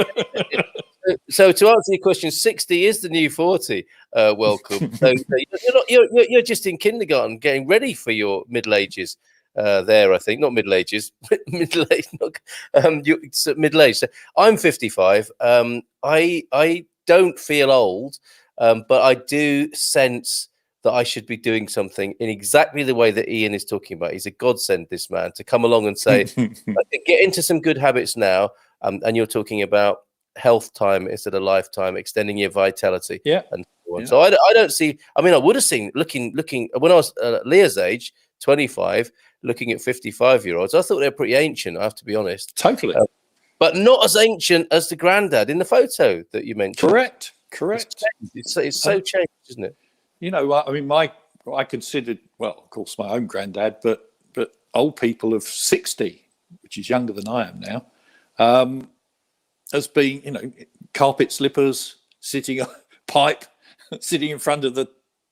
so to answer your question, 60 is the new 40. Welcome. So you're just in kindergarten, getting ready for your middle ages. I think not middle ages, middle age, middle age. So I'm 55. I don't feel old, but I do sense that I should be doing something in exactly the way that Ian is talking about. He's a godsend, this man, to come along and say, get into some good habits now. And you're talking about health time instead of lifetime, extending your vitality. Yeah. And so on. So I don't see, I would have seen looking when I was Leah's age, 25, looking at 55-year-olds, I thought they were pretty ancient, I have to be honest. Totally. But not as ancient as the granddad in the photo that you mentioned. Correct. It's so changed, isn't it? I considered, well, of course, my own granddad, but old people of 60, which is younger than I am now, as being, carpet slippers, sitting on pipe, sitting in front of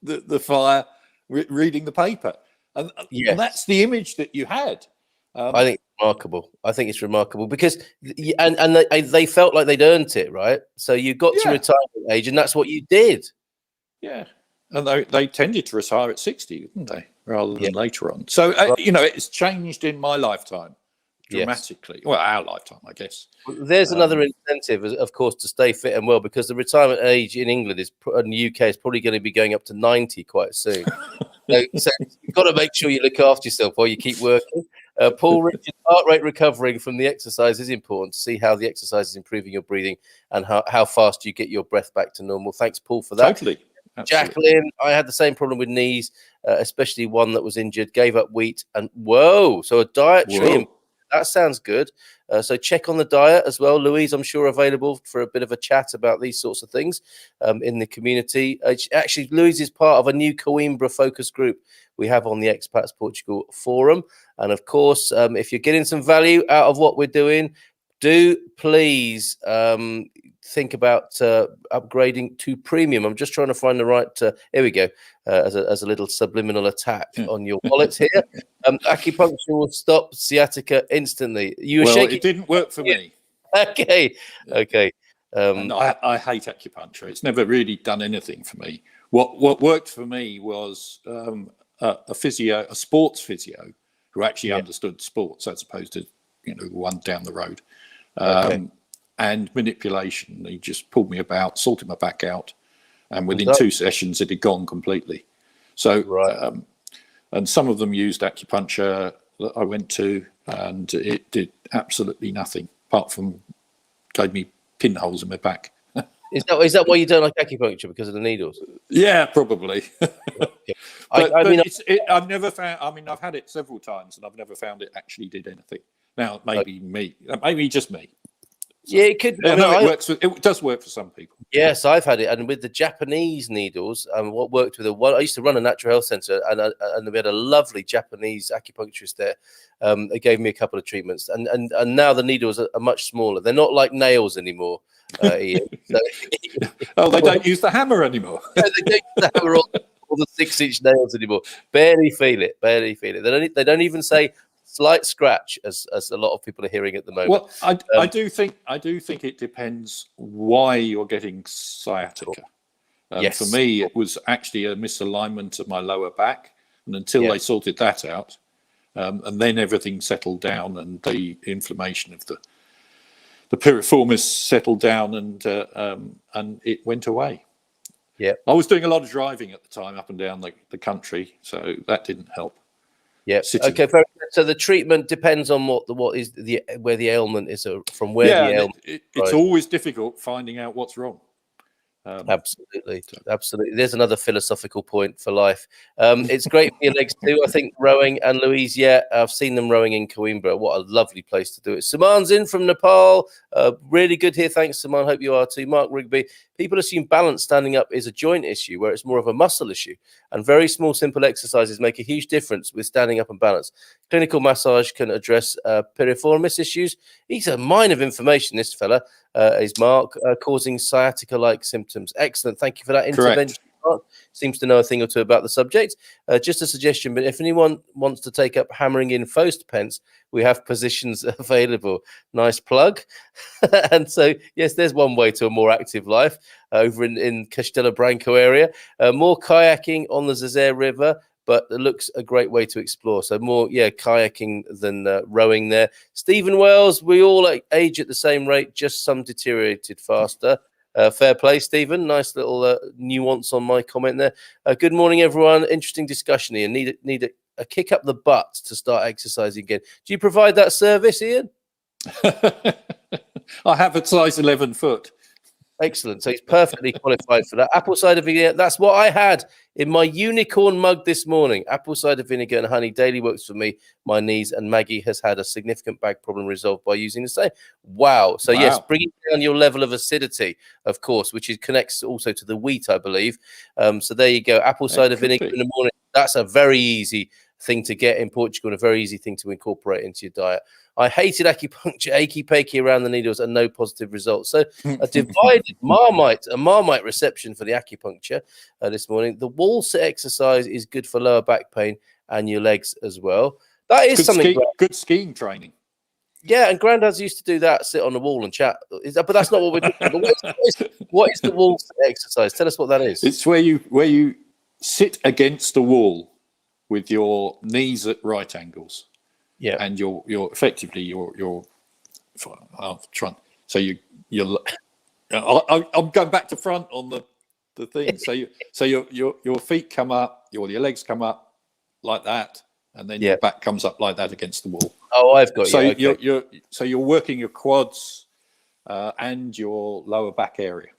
the fire, reading the paper. And that's the image that you had. I think it's remarkable. I think it's remarkable because, and they felt like they'd earned it, right? So you got to retirement age, and that's what you did. Yeah, and they tended to retire at 60, didn't they, rather than later on? So it's changed in my lifetime dramatically. Well, our lifetime, I guess. There's another incentive, of course, to stay fit and well, because the retirement age in England and the UK is probably going to be going up to 90 quite soon. So you've got to make sure you look after yourself while you keep working. Paul Richards, heart rate recovering from the exercise is important to see how the exercise is improving your breathing and how fast you get your breath back to normal. Thanks, Paul, for that. Totally. Jacqueline, I had the same problem with knees, especially one that was injured, gave up wheat, and so a dietary. That sounds good. So check on the diet as well. Louise, I'm sure, available for a bit of a chat about these sorts of things in the community. Actually, Louise is part of a new Coimbra focus group we have on the Expats Portugal forum. And of course, if you're getting some value out of what we're doing, do please think about upgrading to premium. I'm just trying to find the right. Here we go. As a little subliminal attack on your wallets here. Acupuncture will stop sciatica instantly. You were shaking. It didn't work for me. Okay. And I hate acupuncture. It's never really done anything for me. What worked for me was a sports physio, who actually understood sports as opposed to one down the road. And manipulation. He just pulled me about, sorted my back out, and within 2 sessions it had gone completely. So and some of them used acupuncture that I went to, and it did absolutely nothing apart from gave me pinholes in my back. Is that why you don't like acupuncture, because of the needles? Yeah, probably. I've never found. I mean, I've had it several times, and I've never found it actually did anything. Now, maybe just me. So, yeah, it could. It does work for some people. Yes, I've had it, and with the Japanese needles, what worked with I used to run a natural health centre, and we had a lovely Japanese acupuncturist there. They gave me a couple of treatments, and now the needles are much smaller. They're not like nails anymore. Ian. So, they don't use the hammer anymore. They don't use the hammer or the 6-inch nails anymore. Barely feel it. They don't even say slight scratch, as a lot of people are hearing at the moment. Well, I do think it depends why you're getting sciatica. Yes. For me, it was actually a misalignment of my lower back, and until they sorted that out, and then everything settled down, and the inflammation of the piriformis settled down, and it went away. Yeah, I was doing a lot of driving at the time, up and down the country, so that didn't help. Yeah. Okay. So the treatment depends on what is where the ailment is from. Where the ailment. It's always difficult finding out what's wrong. Absolutely. There's another philosophical point for life. It's great for your legs too. I think rowing, and Louise, I've seen them rowing in Coimbra. What a lovely place to do it. Saman's in from Nepal. Really good here. Thanks, Saman. Hope you are too. Mark Rigby. People assume balance standing up is a joint issue, where it's more of a muscle issue. And very small, simple exercises make a huge difference with standing up and balance. Clinical massage can address piriformis issues. He's a mine of information, this fella. Is Mark, causing sciatica-like symptoms. Excellent. Thank you for that intervention. Mark seems to know a thing or two about the subject. Just a suggestion, but if anyone wants to take up hammering in Fost pence, we have positions available. Nice plug. And so, yes, there's one way to a more active life over in Castelo Branco area. More kayaking on the Zezere River, but it looks a great way to explore. So more, kayaking than rowing there. Stephen Wells, we all age at the same rate, just some deteriorated faster. Fair play, Stephen. Nice little nuance on my comment there. Good morning, everyone. Interesting discussion here. Need a kick up the butt to start exercising again. Do you provide that service, Ian? I have a size 11 foot. Excellent. So he's perfectly qualified for that. Apple cider vinegar. That's what I had in my unicorn mug this morning. Apple cider vinegar and honey daily works for me, my knees, and Maggie has had a significant back problem resolved by using the same. Wow. So yes, bringing down your level of acidity, of course, which connects also to the wheat, I believe. So there you go. Apple cider vinegar in the morning. That's a very easy thing to get in Portugal and a very easy thing to incorporate into your diet. I hated acupuncture, achy pachy around the needles, and no positive results. So a divided Marmite reception for the acupuncture this morning. The wall sit exercise is good for lower back pain and your legs as well. That is good skiing training. Yeah, and granddads used to do that, sit on the wall and chat. But that's not what we're doing. What is the wall sit exercise? Tell us what that is. It's where you sit against the wall with your knees at right angles. Yeah, and you're effectively you're trying. So you're. I'm going back to front on the thing. So your feet come up, your legs come up like that, and then your back comes up like that against the wall. Oh, I've got you. So you're working your quads and your lower back area.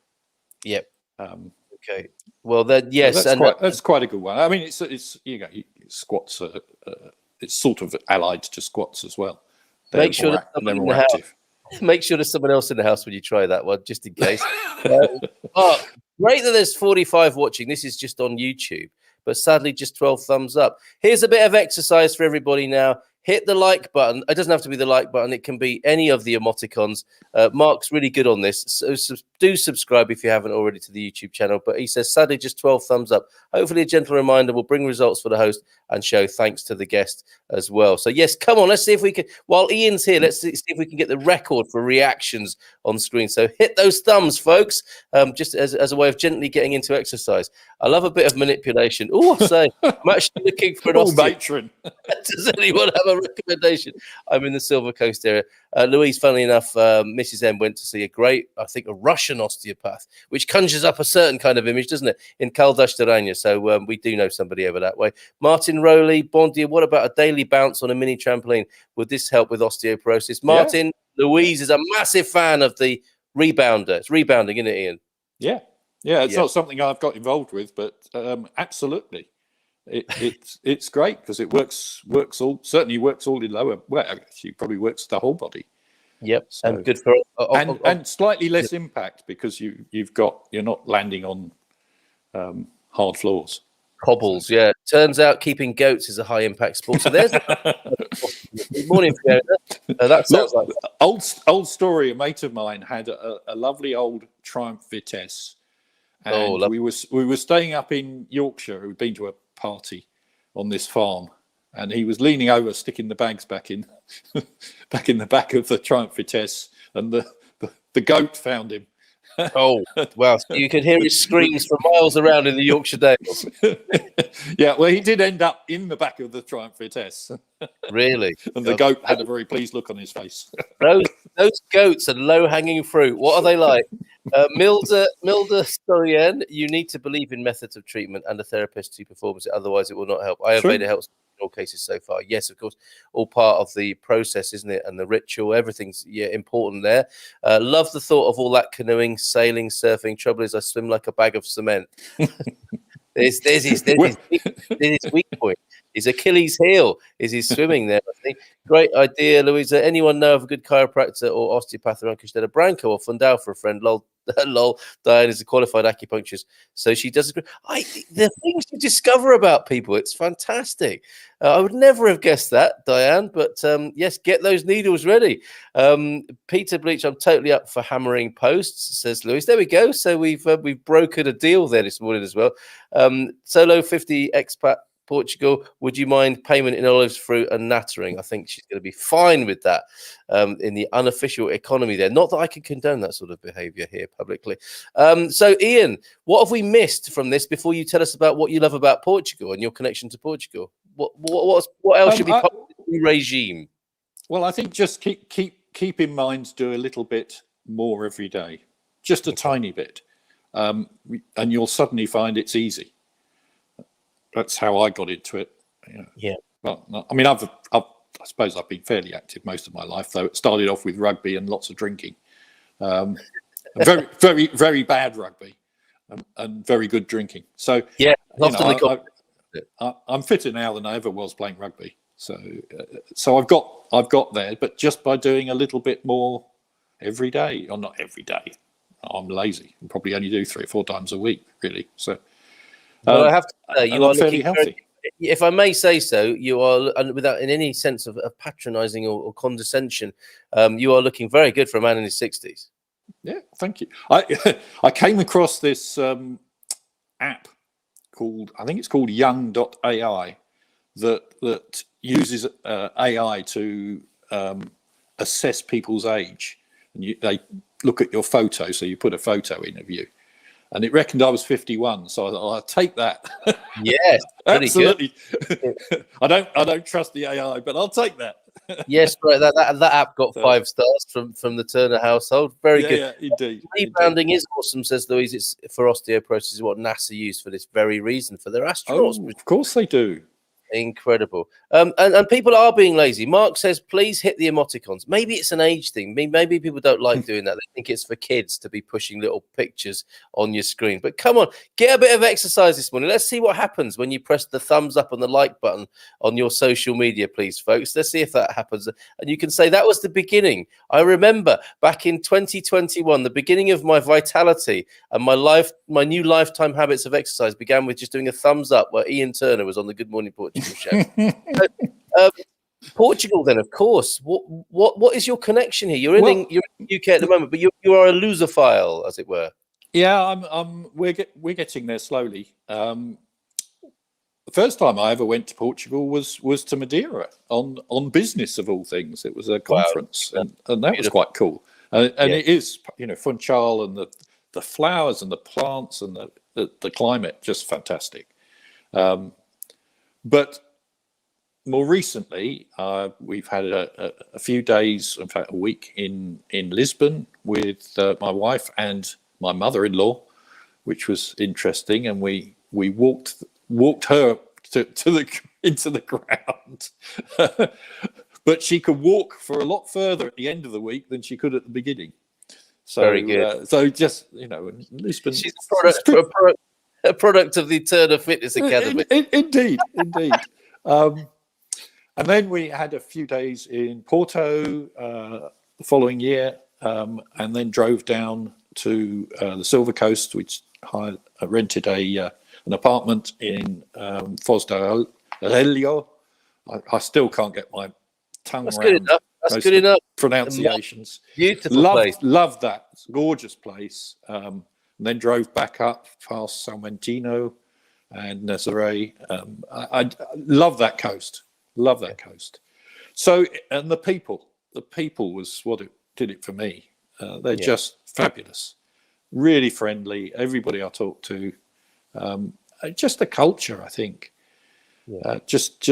Yep. Okay. Well, then yes, that's quite a good one. I mean, it's squats. It's sort of allied to squats as well. Make sure they're more active. Make sure there's someone else in the house when you try that one, just in case. Great that there's 45 watching. This is just on YouTube, but sadly, just 12 thumbs up. Here's a bit of exercise for everybody now. Hit the like button. It doesn't have to be the like button. It can be any of the emoticons. Mark's really good on this. So do subscribe if you haven't already to the YouTube channel. But he says, sadly, just 12 thumbs up. Hopefully a gentle reminder will bring results for the host and show thanks to the guest as well. So, yes, come on. Let's see if we can. While Ian's here, let's see if we can get the record for reactions on screen. So hit those thumbs, folks, just as a way of gently getting into exercise. I love a bit of manipulation. Oh, I say, I'm actually looking for an matron. Does anyone have a recommendation? I'm in the Silver Coast area. Louise, funnily enough, Mrs. M went to see I think a Russian osteopath, which conjures up a certain kind of image, doesn't it, in Kaldashtaranya. So we do know somebody over that way. Martin Rowley, bon dia, what about a daily bounce on a mini trampoline? Would this help with osteoporosis? Martin, Louise is a massive fan of the rebounder. It's rebounding, isn't it, Ian? Yeah. It's not something I've got involved with, but absolutely. It's great because it works all in lower. Well, actually, probably works the whole body. Yep, so, and good for and slightly less impact because you're not landing on hard floors. Cobbles, yeah. Turns out keeping goats is a high impact sport. So there's good morning, Fiona. That sounds like old story. A mate of mine had a lovely old Triumph Vitesse, and we were staying up in Yorkshire. We'd been to a party on this farm, and he was leaning over, sticking the bags back in the back of the Triumph Vitesse, and the goat found him. Oh, wow. So you could hear his screams for miles around in the Yorkshire Dales. Yeah, well, he did end up in the back of the Triumph Vitesse. Really? And the goat had a very pleased look on his face. Those goats are low-hanging fruit. What are they like? Milda Storien, you need to believe in methods of treatment and a therapist who performs it, otherwise it will not help. Ayurveda helps in all cases so far. Yes, of course, all part of the process, isn't it? And the ritual, everything's important there. Love the thought of all that canoeing, sailing, surfing. Trouble is, I swim like a bag of cement. There's his weak point. His Achilles heel is his swimming there. I think. Great idea, Louisa. Anyone know of a good chiropractor or osteopath around Castella Branco or Fundao for a friend? Lol. Diane is a qualified acupuncturist, so she does agree. The things you discover about people, it's fantastic. I would never have guessed that, Diane. But yes, get those needles ready. Peter Bleach, I'm totally up for hammering posts, says Louis. There we go. So we've brokered a deal there this morning as well. Solo 50 expat Portugal, would you mind payment in olives, fruit and nattering? I think she's going to be fine with that in the unofficial economy there. Not that I can condone that sort of behaviour here publicly. So, Ian, what have we missed from this before you tell us about what you love about Portugal and your connection to Portugal? What else should be part of the new regime? Well, I think just keep in mind, do a little bit more every day, just a tiny bit, and you'll suddenly find it's easy. That's how I got into it. Yeah. Well, I mean, I suppose I've been fairly active most of my life, though. It started off with rugby and lots of drinking. Very, very, very bad rugby and very good drinking. So yeah, I'm fitter now than I ever was playing rugby. So I've got there, but just by doing a little bit more every day, or not every day. I'm lazy. I probably only do 3 or 4 times a week, really. So. Well, I have to say, you are fairly healthy. If I may say so, you are, without in any sense of patronising or condescension, you are looking very good for a man in his 60s. Yeah, thank you. I came across this app called, I think it's called Young.ai, that uses AI to assess people's age, and they look at your photo. So you put a photo in of you. And it reckoned I was 51, so I thought, I'll take that. Yes, absolutely. I don't trust the AI, but I'll take that. Yes, right. That app got 5 stars from the Turner household. Very good. Yeah, indeed. Rebounding is awesome, says Louise. It's for osteoporosis, is what NASA used for this very reason, for their astronauts. Oh, of course they do. Incredible. And people are being lazy. Mark says, please hit the emoticons. Maybe it's an age thing. Maybe people don't like doing that. They think it's for kids to be pushing little pictures on your screen. But come on, get a bit of exercise this morning. Let's see what happens when you press the thumbs up and the like button on your social media, please, folks. Let's see if that happens. And you can say that was the beginning. I remember back in 2021, the beginning of my vitality and my new lifetime habits of exercise began with just doing a thumbs up where Ian Turner was on the Good Morning Portugal show. Portugal, then, of course. What is your connection here? You're in the UK at the moment, but you are a lusophile, as it were. Yeah, we're getting there slowly. The first time I ever went to Portugal was to Madeira on business, of all things. It was a conference, and that was quite cool. And it is, Funchal and the flowers and the plants and the climate, just fantastic. But more recently, we've had a few days, in fact, a week in Lisbon with my wife and my mother-in-law, which was interesting. And we walked her into the ground, but she could walk for a lot further at the end of the week than she could at the beginning. So, very good. So just Lisbon. She's a product of the Turner Fitness Academy. Indeed. And then we had a few days in Porto the following year, and then drove down to the Silver Coast, which rented an apartment in Foz do Aurélio. I still can't get my tongue around. Good enough. That's good enough. Pronunciations. Beautiful place. Love that. It's a gorgeous place. And then drove back up past Salmantino and Nazaré. I love that coast. Love that coast. So, and the people was what did it for me. They're just fabulous, really friendly. Everybody I talk to, just the culture, I think, just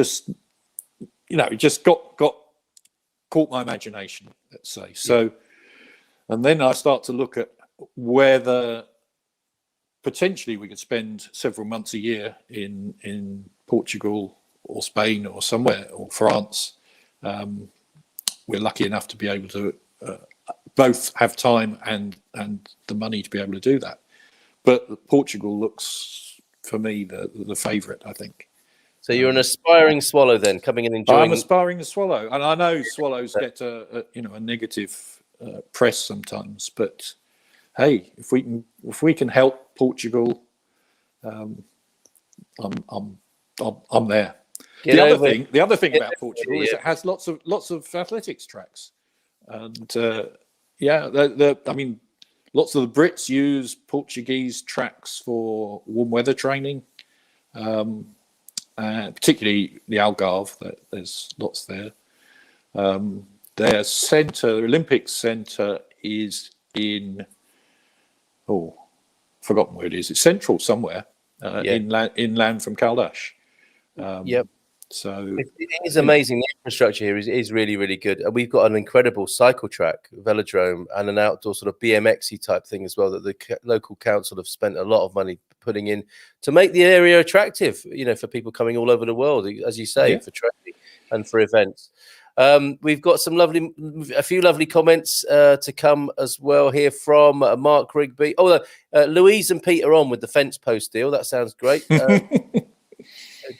caught my imagination, let's say. So, and then I start to look at whether potentially we could spend several months a year in Portugal or Spain or somewhere, or France. We're lucky enough to be able to both have time and the money to be able to do that. But Portugal looks, for me, the favourite, I think. So you're an aspiring swallow, then, coming in and enjoying. I'm aspiring swallow, and I know swallows get a negative press sometimes. But hey, if we can help Portugal, I'm there. The other thing about Portugal is it has lots of athletics tracks, and lots of the Brits use Portuguese tracks for warm weather training, particularly the Algarve. There's lots there. Their Olympic centre is in forgotten where it is. It's central somewhere, inland from Caldas. So it is amazing. The infrastructure here is really, really good. And we've got an incredible cycle track, velodrome, and an outdoor sort of BMX-y type thing as well that the local council have spent a lot of money putting in to make the area attractive, for people coming all over the world, as you say, for training and for events. We've got a few lovely comments to come as well here from Mark Rigby. Louise and Pete are on with the fence post deal. That sounds great.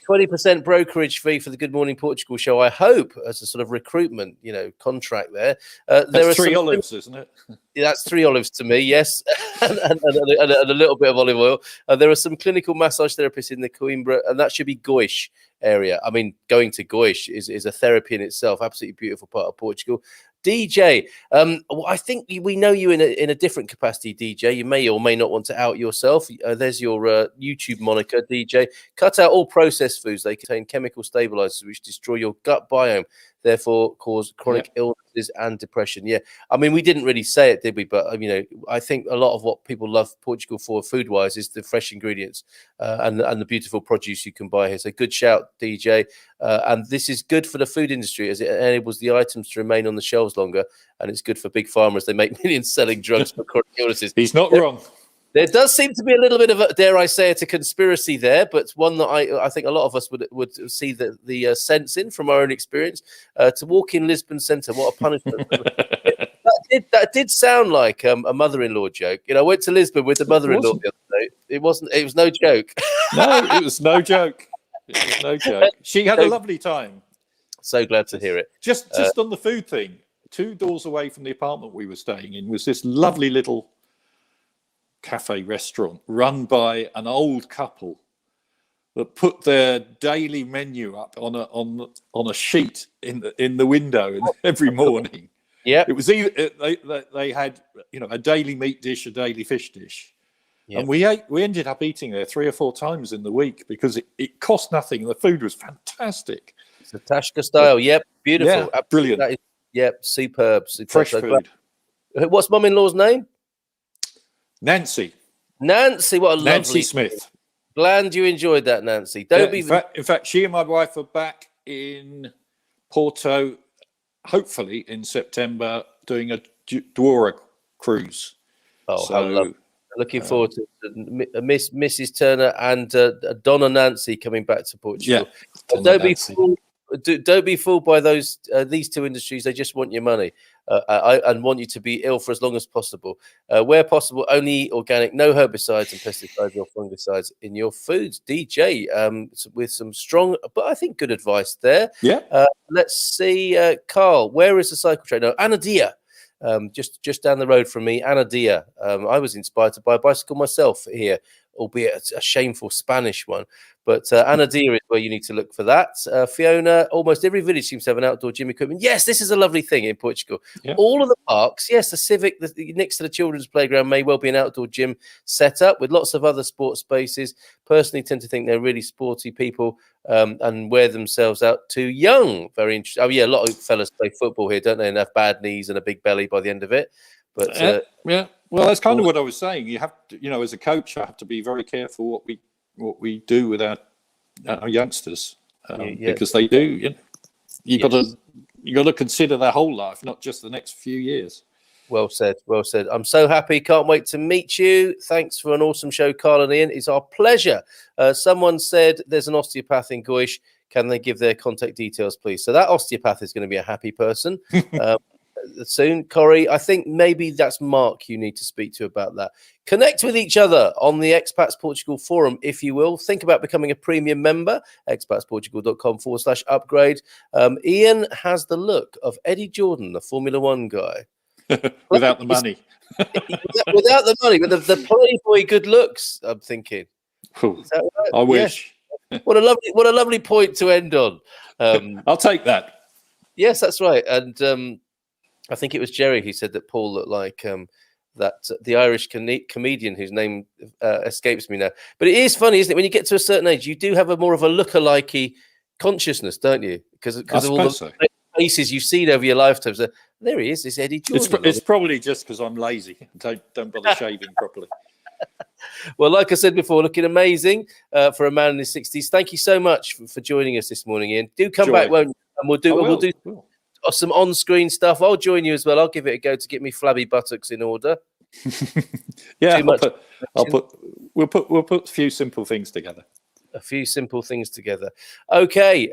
20% brokerage fee for the Good Morning Portugal show, I hope, as a sort of recruitment, contract there. That's 3 olives, isn't it? Yeah, that's 3 olives to me, yes, and a little bit of olive oil. There are some clinical massage therapists in the Coimbra, and that should be Goiás area. I mean, going to Goiás is a therapy in itself. Absolutely beautiful part of Portugal. DJ, I think we know you in a different capacity, DJ. You may or may not want to out yourself. There's your YouTube moniker, DJ. Cut out all processed foods. They contain chemical stabilizers which destroy your gut biome, therefore cause chronic illnesses and depression. Yeah, I mean, we didn't really say it, did we? But I think a lot of what people love Portugal for food-wise is the fresh ingredients and the beautiful produce you can buy here. So good shout, DJ. And this is good for the food industry as it enables the items to remain on the shelves longer, and it's good for big pharma as they make millions selling drugs for chronic illnesses. He's not wrong. There does seem to be a little bit of a, dare I say it, a conspiracy there, but one that I think a lot of us would see the sense in from our own experience. To walk in Lisbon Centre, what a punishment! That did sound like a mother-in-law joke. I went to Lisbon with the mother-in-law the other day. It wasn't. It was no joke. No, it was no joke. It was no joke. She had a lovely time. So glad to hear it. Just on the food thing, 2 doors away from the apartment we were staying in was this lovely little cafe restaurant run by an old couple that put their daily menu up on a sheet in the window every morning. Yeah, it was either they had a daily meat dish, a daily fish dish, and we ended up eating there 3 or 4 times in the week because it cost nothing. The food was fantastic. It's a Tashka style. Yep, beautiful, yeah, brilliant. Superb. Fresh food. What's mum-in-law's name? Nancy, what a lovely Nancy Smith. Glad you enjoyed that, Nancy. In fact, she and my wife are back in Porto, hopefully in September, doing a Dwara cruise. Oh, how lovely. Looking forward to Mrs. Turner and Donna Nancy coming back to Portugal. Don't be fooled by these 2 industries. They just want your money and want you to be ill for as long as possible. Where possible, only eat organic, no herbicides and pesticides or fungicides in your foods. DJ, with some strong, but I think good advice there. Yeah. Let's see, Carl. Where is the cycle track? No, Anadia. Just down the road from me, Anadia. I was inspired to buy a bicycle myself here, albeit a shameful Spanish one. But Anadia is where you need to look for that. Fiona, almost every village seems to have an outdoor gym equipment. Yes, this is a lovely thing in Portugal. Yeah. All of the parks, yes, the Civic next to the children's playground may well be an outdoor gym set up with lots of other sports spaces. Personally, tend to think they're really sporty people and wear themselves out too young. Very interesting. Oh, yeah, a lot of fellas play football here, don't they? And have bad knees and a big belly by the end of it. But yeah, well, that's kind of what I was saying. You have to, as a coach, I have to be very careful what we do with our youngsters because they do. You got to consider their whole life, not just the next few years. Well said. I'm so happy. Can't wait to meet you. Thanks for an awesome show, Carl and Ian. It's our pleasure. Someone said there's an osteopath in Goish. Can they give their contact details, please? So that osteopath is going to be a happy person. Soon, Corey. I think maybe that's Mark you need to speak to about that. Connect with each other on the Expats Portugal forum, if you will. Think about becoming a premium member, expatsportugal.com/upgrade. Ian has the look of Eddie Jordan, the Formula One guy. Without the money. Without the money, but the playboy good looks, I'm thinking. Is that right? I wish. Yeah. What a lovely point to end on. I'll take that. Yes, that's right. And I think it was Jerry who said that Paul looked like that the Irish comedian whose name escapes me now. But it is funny, isn't it? When you get to a certain age, you do have a more of a lookalike consciousness, don't you? Because of all the faces you've seen over your lifetime. So there he is, this Eddie Jordan. It's probably just because I'm lazy. Don't bother shaving properly. Well, like I said before, looking amazing for a man in his 60s. Thank you so much for joining us this morning, Ian. Do come back, won't you? And we'll do some on-screen stuff. I'll join you as well. I'll give it a go to get me flabby buttocks in order. Yeah, we'll put a few simple things together. Okay,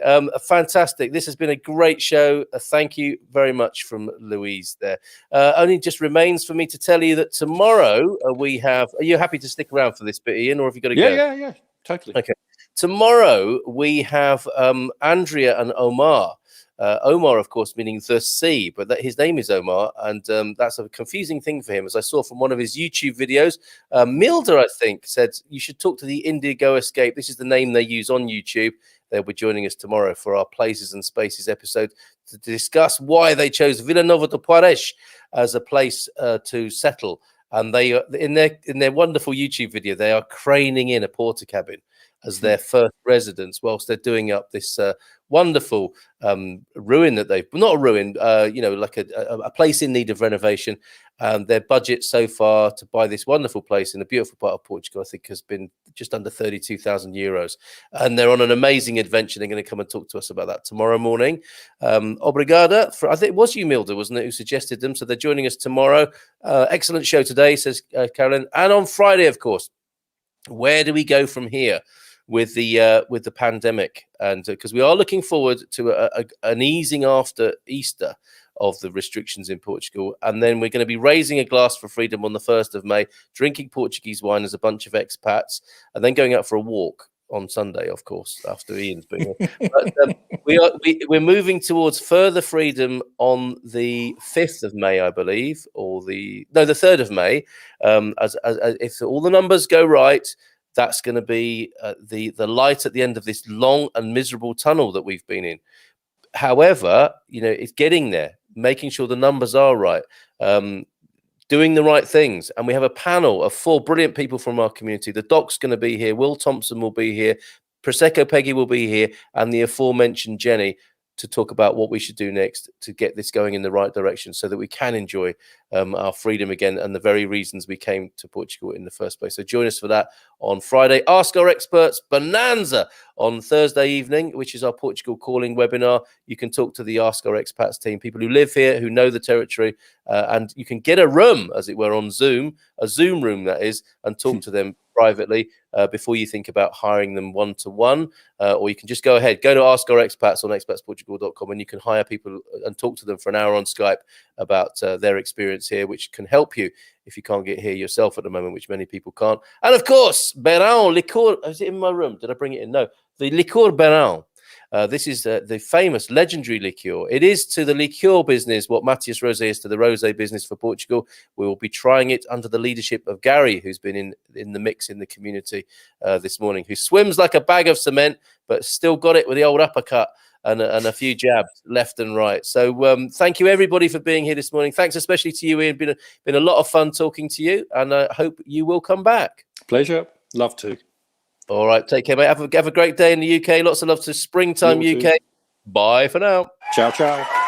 fantastic. This has been a great show. Thank you very much from Louise there. Only just remains for me to tell you that tomorrow we have... Are you happy to stick around for this bit, Ian, or have you got to go? Yeah, totally. Okay. Tomorrow we have Andrea and Omar. Omar, of course, meaning the sea, but his name is Omar, and that's a confusing thing for him, as I saw from one of his YouTube videos. Milda, I think, said you should talk to the Indigo Escape. This is the name they use on YouTube. They'll be joining us tomorrow for our Places and Spaces episode to discuss why they chose Vila Nova do Poares as a place to settle. And they, in their wonderful YouTube video, they are craning in a porta cabin. as their first residence, whilst they're doing up this wonderful ruin that they've, not a ruin, like a place in need of renovation. Their budget so far to buy this wonderful place in a beautiful part of Portugal, I think, has been just under 32,000 euros. And they're on an amazing adventure. They're going to come and talk to us about that tomorrow morning. Obrigada. I think it was you, Milda, wasn't it, who suggested them? So they're joining us tomorrow. Excellent show today, says Carolyn. And on Friday, of course. Where do we go from here with the pandemic? And because we are looking forward to an easing after Easter of the restrictions in Portugal, and then we're going to be raising a glass for freedom on the 1st of May, drinking Portuguese wine as a bunch of expats, and then going out for a walk on Sunday, of course, after Ian's been here. But we're moving towards further freedom on the 5th of May, I believe, or the 3rd of May. As if all the numbers go right, that's going to be the light at the end of this long and miserable tunnel that we've been in. However, it's getting there, making sure the numbers are right. Doing the right things. And we have a panel of 4 brilliant people from our community. The Doc's going to be here. Will Thompson will be here. Prosecco Peggy will be here. And the aforementioned Jenny to talk about what we should do next to get this going in the right direction so that we can enjoy our freedom again and the very reasons we came to Portugal in the first place. So join us for that on Friday. Ask Our Experts Bonanza on Thursday evening, which is our Portugal calling webinar. You can talk to the Ask Our Expats team, people who live here, who know the territory, and you can get a room, as it were, on Zoom, a Zoom room that is, and talk to them privately before you think about hiring them one-to-one, or you can just go ahead, go to Ask Our Expats on expatsportugal.com, and you can hire people and talk to them for an hour on Skype about their experience here, which can help you if you can't get here yourself at the moment, which many people can't. And of course, Beirão liqueur. Is it in my room? Did I bring it in? No, the liqueur Beirão. This is the famous, legendary liqueur. It is to the liqueur business what Matias Rosé is to the rosé business for Portugal. We will be trying it under the leadership of Gary, who's been in the mix in the community this morning, who swims like a bag of cement, but still got it with the old uppercut and a few jabs left and right. So thank you, everybody, for being here this morning. Thanks especially to you, Ian. Been a lot of fun talking to you, and I hope you will come back. Pleasure. Love to. All right. Take care, mate. Have a great day in the UK. Lots of love to Springtime UK. Bye for now. Ciao, ciao.